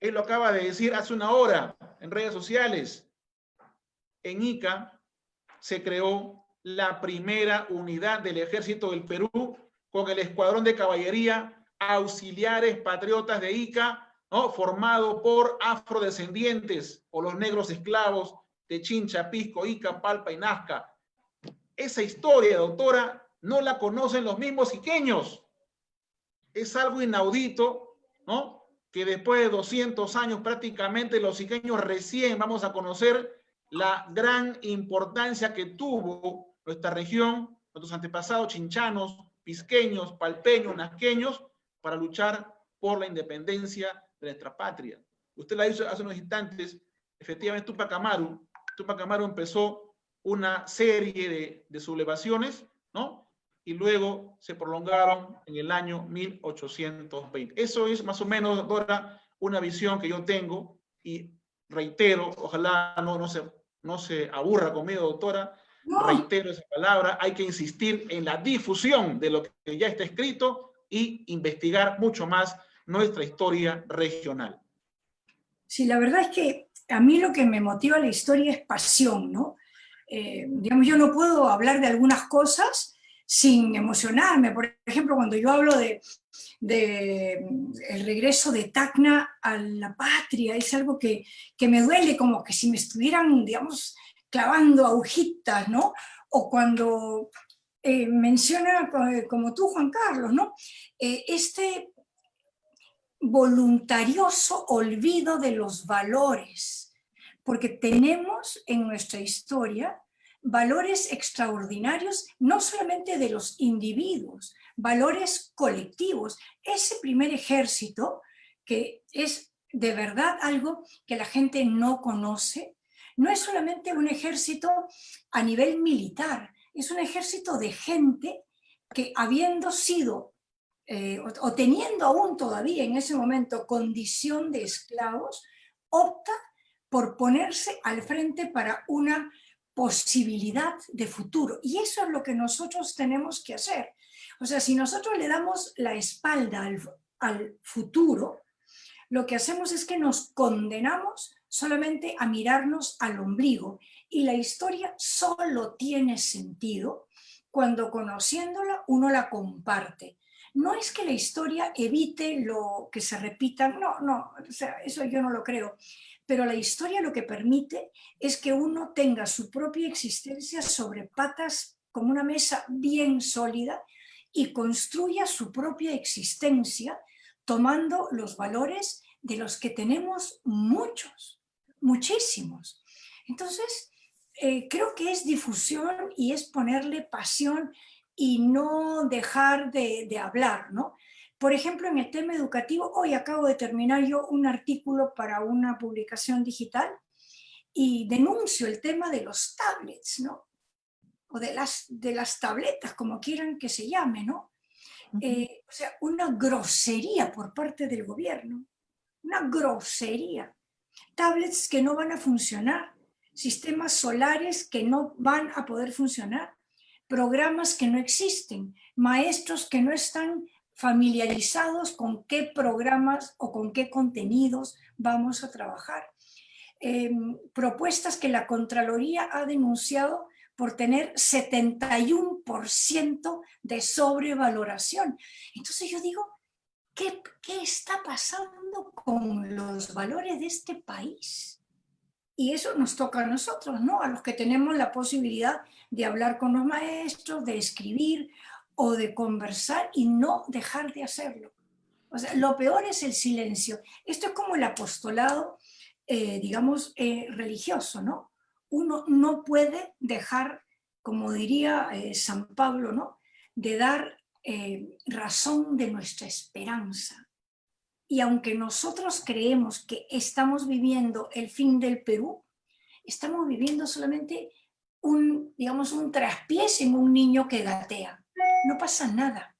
Él lo acaba de decir hace 1 hora en redes sociales. En Ica se creó la primera unidad del Ejército del Perú con el Escuadrón de Caballería Auxiliares Patriotas de Ica, ¿no?, formado por afrodescendientes o los negros esclavos de Chincha, Pisco, Ica, Palpa y Nazca. Esa historia, doctora, no la conocen los mismos iqueños. Es algo inaudito, ¿no?, que después de 200 años prácticamente los iqueños recién vamos a conocer la gran importancia que tuvo nuestra región, nuestros antepasados chinchanos, pisqueños, palpeños, nazqueños, para luchar por la independencia de nuestra patria. Usted la hizo hace unos instantes, efectivamente Tupac Amaru empezó una serie de sublevaciones, ¿no?, y luego se prolongaron en el año 1820. Eso es más o menos, doctora, una visión que yo tengo y reitero, ojalá no no se aburra conmigo, doctora,
No,
reitero esa palabra, hay que insistir en la difusión de lo que ya está escrito y investigar mucho más nuestra historia regional.
sí, la verdad es que a mí lo que me motiva la historia es pasión, ¿no? Digamos, yo no puedo hablar de algunas cosas sin emocionarme. Por ejemplo, cuando yo hablo de el regreso de Tacna a la patria, es algo que me duele, como que si me estuvieran, digamos, clavando agujitas, ¿no? O cuando menciona, como tú, Juan Carlos, ¿no? Este voluntarioso olvido de los valores, porque tenemos en nuestra historia valores extraordinarios, no solamente de los individuos, valores colectivos. Ese primer ejército, que es de verdad algo que la gente no conoce, no es solamente un ejército a nivel militar, es un ejército de gente que, habiendo sido o teniendo aún todavía en ese momento condición de esclavos, opta por ponerse al frente para una posibilidad de futuro. Y eso es lo que nosotros tenemos que hacer. O sea, si nosotros le damos la espalda al futuro, lo que hacemos es que nos condenamos solamente a mirarnos al ombligo. Y la historia solo tiene sentido cuando, conociéndola, uno la comparte. No es que la historia evite lo que se repita, no, o sea, eso yo no lo creo, pero la historia lo que permite es que uno tenga su propia existencia sobre patas como una mesa bien sólida y construya su propia existencia tomando los valores de los que tenemos muchos, muchísimos. Entonces, creo que es difusión y es ponerle pasión y no dejar de hablar, ¿no? Por ejemplo, en el tema educativo, hoy acabo de terminar yo un artículo para una publicación digital y denuncio el tema de los tablets, ¿no? O de las tabletas, como quieran que se llame, ¿no? O sea, una grosería por parte del gobierno, una grosería. Tablets que no van a funcionar, sistemas solares que no van a poder funcionar, programas que no existen, maestros que no están familiarizados con qué programas o con qué contenidos vamos a trabajar. Propuestas que la Contraloría ha denunciado por tener 71% de sobrevaloración. Entonces yo digo, ¿qué está pasando con los valores de este país? Y eso nos toca a nosotros, ¿no? A los que tenemos la posibilidad de hablar con los maestros, de escribir o de conversar y no dejar de hacerlo. O sea, lo peor es el silencio. Esto es como el apostolado, digamos, religioso, ¿no? Uno no puede dejar, como diría San Pablo, ¿no? De dar razón de nuestra esperanza. Y aunque nosotros creemos que estamos viviendo el fin del Perú, estamos viviendo solamente digamos, un traspiés en un niño que gatea. No pasa nada.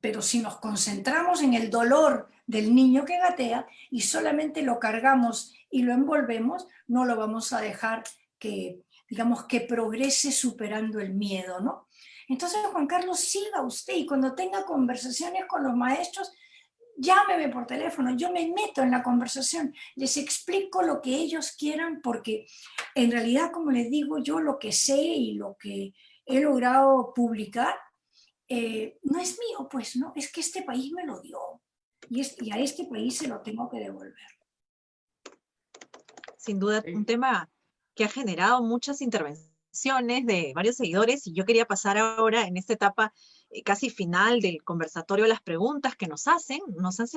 Pero si nos concentramos en el dolor del niño que gatea y solamente lo cargamos y lo envolvemos, no lo vamos a dejar que, digamos, que progrese superando el miedo, ¿no? Entonces, Juan Carlos, siga usted y cuando tenga conversaciones con los maestros, llámeme por teléfono, yo me meto en la conversación, les explico lo que ellos quieran, porque en realidad, como les digo, yo lo que sé y lo que he logrado publicar no es mío, pues, ¿no? Es que este país me lo dio y a este país se lo tengo que devolver.
Sin duda, un tema que ha generado muchas intervenciones de varios seguidores y yo quería pasar ahora en esta etapa casi final del conversatorio a las preguntas que nos hacen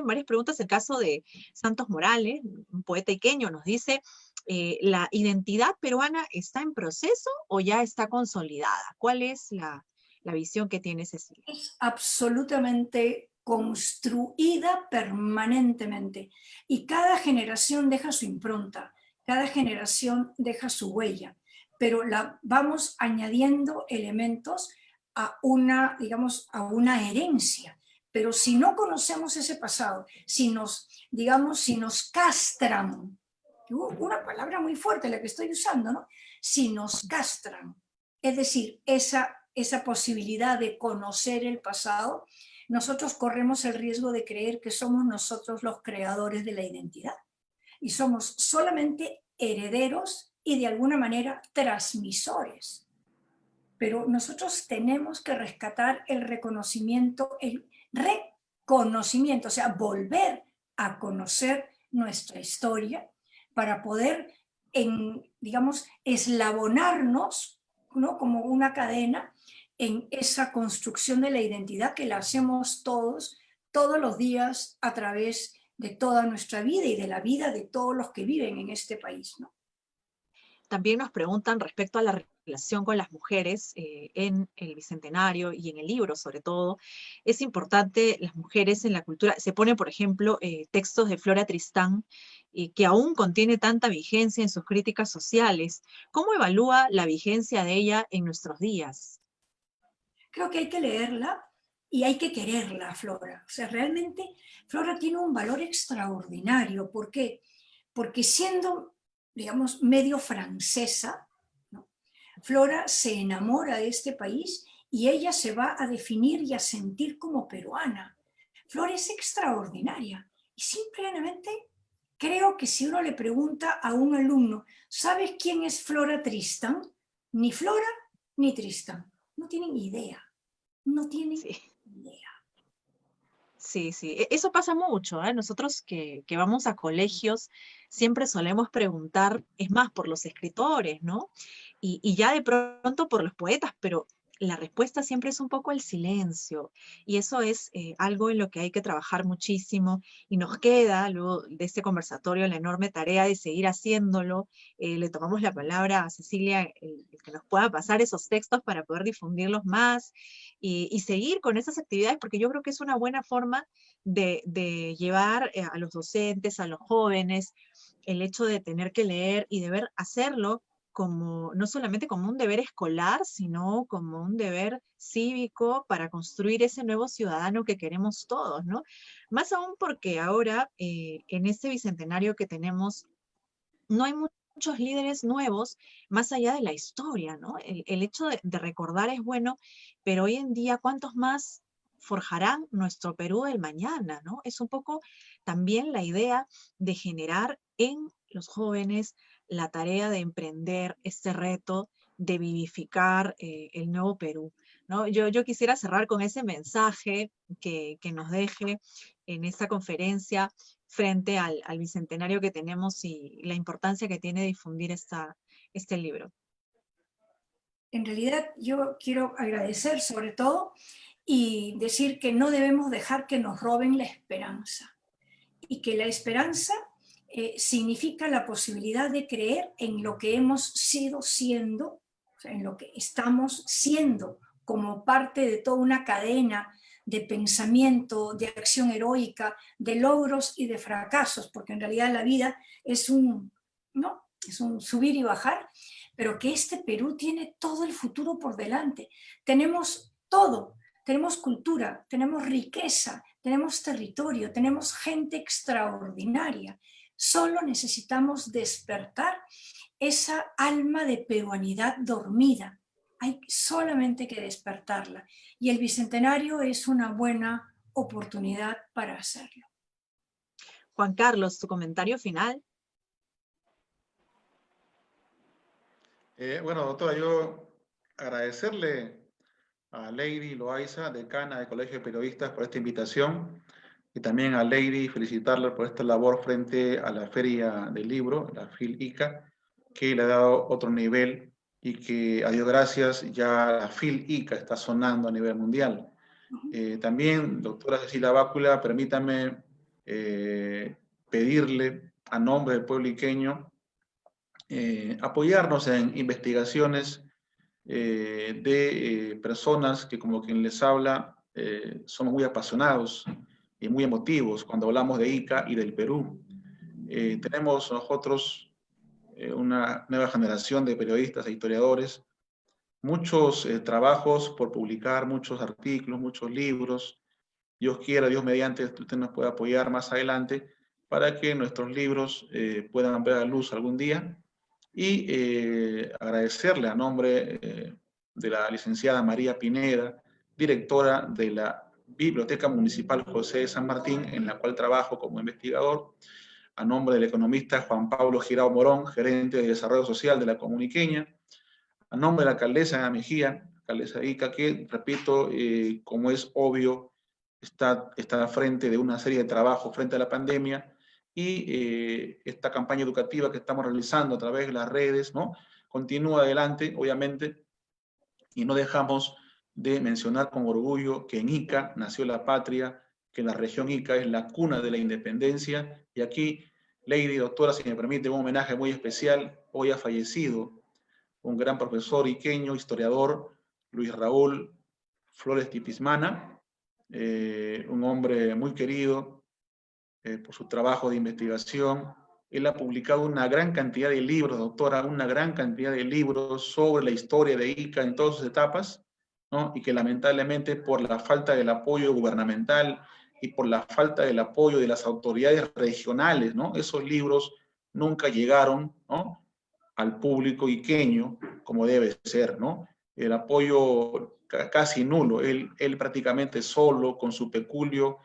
varias preguntas. El caso de Santos Morales, un poeta iqueño, nos dice, ¿la identidad peruana está en proceso o ya está consolidada? ¿Cuál es la visión que tiene Cecilia?
Es absolutamente construida permanentemente y cada generación deja su impronta, cada generación deja su huella, pero vamos añadiendo elementos a una, digamos, a una herencia. Pero si no conocemos ese pasado, si nos castran una palabra muy fuerte la que estoy usando, ¿no? Si nos castran, es decir, esa posibilidad de conocer el pasado, nosotros corremos el riesgo de creer que somos nosotros los creadores de la identidad y somos solamente herederos y de alguna manera transmisores. Pero nosotros tenemos que rescatar el reconocimiento, o sea, volver a conocer nuestra historia para poder, digamos, eslabonarnos, ¿no? Como una cadena en esa construcción de la identidad que la hacemos todos los días a través de toda nuestra vida y de la vida de todos los que viven en este país, ¿no?
También nos preguntan respecto a la relación con las mujeres en el Bicentenario y en el libro, sobre todo. Es importante las mujeres en la cultura. Se ponen, por ejemplo, textos de Flora Tristán, que aún contiene tanta vigencia en sus críticas sociales. ¿Cómo evalúa la vigencia de ella en nuestros días?
Creo que hay que leerla y hay que quererla, Flora. O sea, realmente Flora tiene un valor extraordinario. ¿Por qué? Porque siendo, digamos, medio francesa, ¿no? Flora se enamora de este país y ella se va a definir y a sentir como peruana. Flora es extraordinaria y simplemente creo que si uno le pregunta a un alumno, ¿sabes quién es Flora Tristán? Ni Flora ni Tristán. No tienen idea. No tienen
Sí.
idea.
Sí, sí, eso pasa mucho, ¿eh? Nosotros que vamos a colegios siempre solemos preguntar, es más, por los escritores, ¿no? Y ya de pronto por los poetas, pero la respuesta siempre es un poco el silencio. Y eso es algo en lo que hay que trabajar muchísimo y nos queda luego de este conversatorio la enorme tarea de seguir haciéndolo. Le tomamos la palabra a Cecilia, el que nos pueda pasar esos textos para poder difundirlos más y seguir con esas actividades, porque yo creo que es una buena forma de llevar a los docentes, a los jóvenes, el hecho de tener que leer y deber hacerlo como, no solamente como un deber escolar, sino como un deber cívico para construir ese nuevo ciudadano que queremos todos, ¿no? Más aún porque ahora, en este bicentenario que tenemos, no hay muchos líderes nuevos más allá de la historia, ¿no? El hecho de recordar es bueno, pero hoy en día, ¿cuántos más forjarán nuestro Perú del mañana, ¿no? Es un poco también la idea de generar en los jóvenes la tarea de emprender este reto de vivificar el nuevo Perú, ¿no? Yo quisiera cerrar con ese mensaje que nos deje en esta conferencia frente al bicentenario que tenemos y la importancia que tiene difundir este libro.
En realidad yo quiero agradecer sobre todo y decir que no debemos dejar que nos roben la esperanza y que la esperanza significa la posibilidad de creer en lo que hemos sido siendo, o sea, en lo que estamos siendo como parte de toda una cadena de pensamiento, de acción heroica, de logros y de fracasos, porque en realidad la vida es ¿no? Es un subir y bajar, pero que este Perú tiene todo el futuro por delante. Tenemos todo, tenemos cultura, tenemos riqueza, tenemos territorio, tenemos gente extraordinaria. Solo necesitamos despertar esa alma de peruanidad dormida. Hay solamente que despertarla. Y el Bicentenario es una buena oportunidad para hacerlo.
Juan Carlos, tu comentario final.
Bueno, doctora, yo agradecerle a Lady Loaiza, decana del Colegio de Periodistas, por esta invitación, y también a Lady felicitarla por esta labor frente a la Feria del Libro, la FIL ICA, que le ha dado otro nivel y que, a Dios gracias, ya la FIL ICA está sonando a nivel mundial. También, doctora Cecilia Bácula, permítame pedirle a nombre del pueblo iqueño apoyarnos en investigaciones de personas que, como quien les habla, somos muy apasionados y muy emotivos cuando hablamos de Ica y del Perú. Tenemos nosotros una nueva generación de periodistas e historiadores, muchos trabajos por publicar, muchos artículos, muchos libros. Dios quiera, Dios mediante, usted nos puede apoyar más adelante para que nuestros libros puedan ver la luz algún día. Y agradecerle a nombre de la licenciada María Pineda, directora de la Biblioteca Municipal José de San Martín, en la cual trabajo como investigador, a nombre del economista Juan Pablo Girao Morón, gerente de Desarrollo Social de la Comuniqueña, a nombre de la alcaldesa Ana Mejía, alcaldesa de Ica, que, repito, como es obvio, está al frente de una serie de trabajos frente a la pandemia, y esta campaña educativa que estamos realizando a través de las redes, ¿no?, continúa adelante, obviamente, y no dejamos de mencionar con orgullo que en Ica nació la patria, que la región Ica es la cuna de la independencia, y aquí, Lady, doctora, si me permite, un homenaje muy especial. Hoy ha fallecido un gran profesor iqueño, historiador, Luis Raúl Flores Tipismana, un hombre muy querido por su trabajo de investigación. Él ha publicado una gran cantidad de libros, doctora, una gran cantidad de libros sobre la historia de Ica en todas sus etapas, ¿no? Y que lamentablemente por la falta del apoyo gubernamental y por la falta del apoyo de las autoridades regionales, ¿no?, esos libros nunca llegaron, ¿no?, al público iqueño como debe ser, ¿no? El apoyo casi nulo. Él prácticamente solo, con su peculio,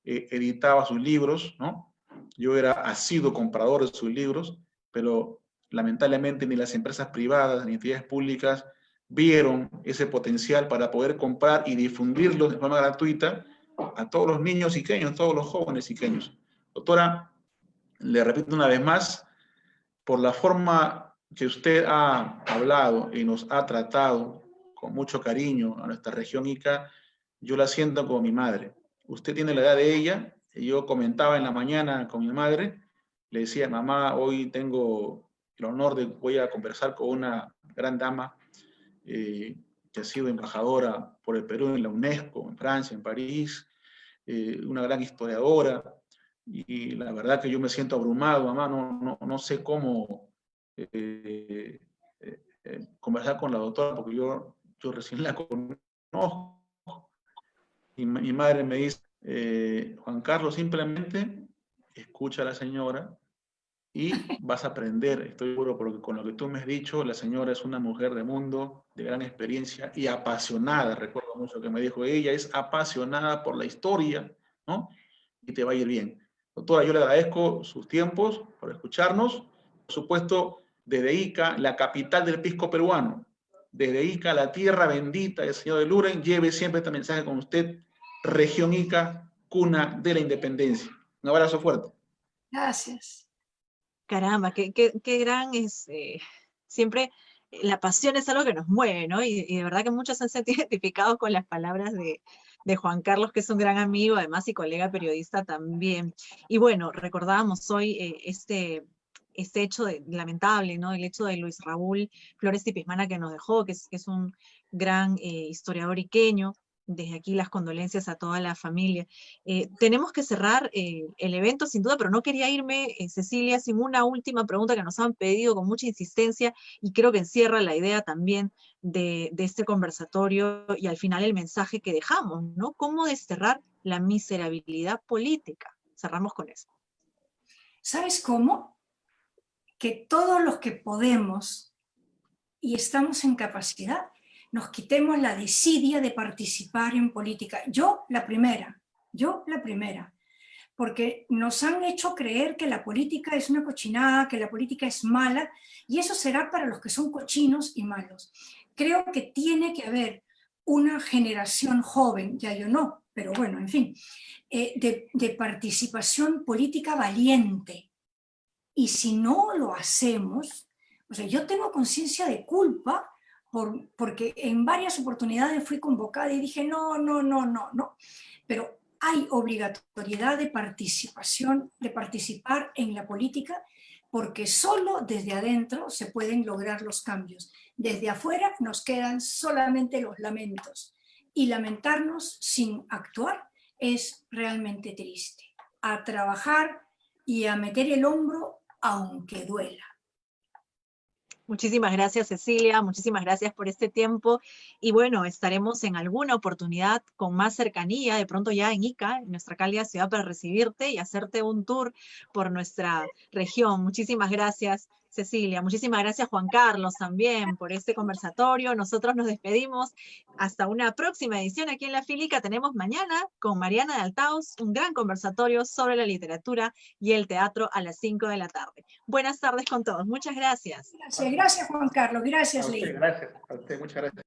editaba sus libros, ¿no? Yo era asiduo comprador de sus libros, pero lamentablemente ni las empresas privadas ni entidades públicas vieron ese potencial para poder comprar y difundirlo de forma gratuita a todos los niños iqueños, todos los jóvenes iqueños. Doctora, le repito una vez más, por la forma que usted ha hablado y nos ha tratado con mucho cariño a nuestra región Ica, yo la siento como mi madre. Usted tiene la edad de ella, y yo comentaba en la mañana con mi madre, le decía: mamá, hoy tengo el honor de, voy a conversar con una gran dama que ha sido embajadora por el Perú en la UNESCO, en Francia, en París, una gran historiadora, y la verdad que yo me siento abrumado, mamá, no sé cómo conversar con la doctora, porque yo recién la conozco. Y mi madre me dice: Juan Carlos, simplemente escucha a la señora y vas a aprender. Estoy seguro, porque con lo que tú me has dicho, la señora es una mujer de mundo, de gran experiencia y apasionada. Recuerdo mucho que me dijo: ella es apasionada por la historia, ¿no? Y te va a ir bien. Doctora, yo le agradezco sus tiempos por escucharnos. Por supuesto, desde Ica, la capital del pisco peruano, desde Ica, la tierra bendita del señor de Luren, lleve siempre este mensaje con usted: región Ica, cuna de la independencia. Un abrazo fuerte.
Gracias.
Caramba, qué gran es, siempre la pasión es algo que nos mueve, ¿no? Y de verdad que muchos se han sentido identificados con las palabras de Juan Carlos, que es un gran amigo, además, y colega periodista también. Y bueno, recordábamos hoy este hecho lamentable, ¿no? El hecho de Luis Raúl Flores Tipismana, que nos dejó, que es un gran historiador iqueño. Desde aquí las condolencias a toda la familia. Tenemos que cerrar el evento sin duda, pero no quería irme, Cecilia, sin una última pregunta que nos han pedido con mucha insistencia, y creo que encierra la idea también de este conversatorio y al final el mensaje que dejamos, ¿no? ¿Cómo desterrar la miserabilidad política? Cerramos con eso.
¿Sabes cómo? Que todos los que podemos y estamos en capacidad, nos quitemos la desidia de participar en política. Yo la primera, porque nos han hecho creer que la política es una cochinada, que la política es mala, y eso será para los que son cochinos y malos. Creo que tiene que haber una generación joven, ya yo no, pero bueno, en fin, de participación política valiente. Y si no lo hacemos, o sea, yo tengo conciencia de culpa porque en varias oportunidades fui convocada y dije no, pero hay obligatoriedad de participación, de participar en la política, porque solo desde adentro se pueden lograr los cambios. Desde afuera nos quedan solamente los lamentos, y lamentarnos sin actuar es realmente triste. A trabajar y a meter el hombro aunque duela.
Muchísimas gracias, Cecilia, muchísimas gracias por este tiempo. Y bueno, estaremos en alguna oportunidad con más cercanía, de pronto ya en Ica, en nuestra cálida ciudad, para recibirte y hacerte un tour por nuestra región. Muchísimas gracias, Cecilia. Muchísimas gracias, Juan Carlos, también por este conversatorio. Nosotros nos despedimos hasta una próxima edición aquí en La Fílica. Tenemos mañana con Mariana de Altaos un gran conversatorio sobre la literatura y el teatro a las 5 de la tarde. Buenas tardes con todos. Muchas gracias.
Gracias, gracias Juan Carlos, gracias Ley.
Gracias, a usted, muchas gracias.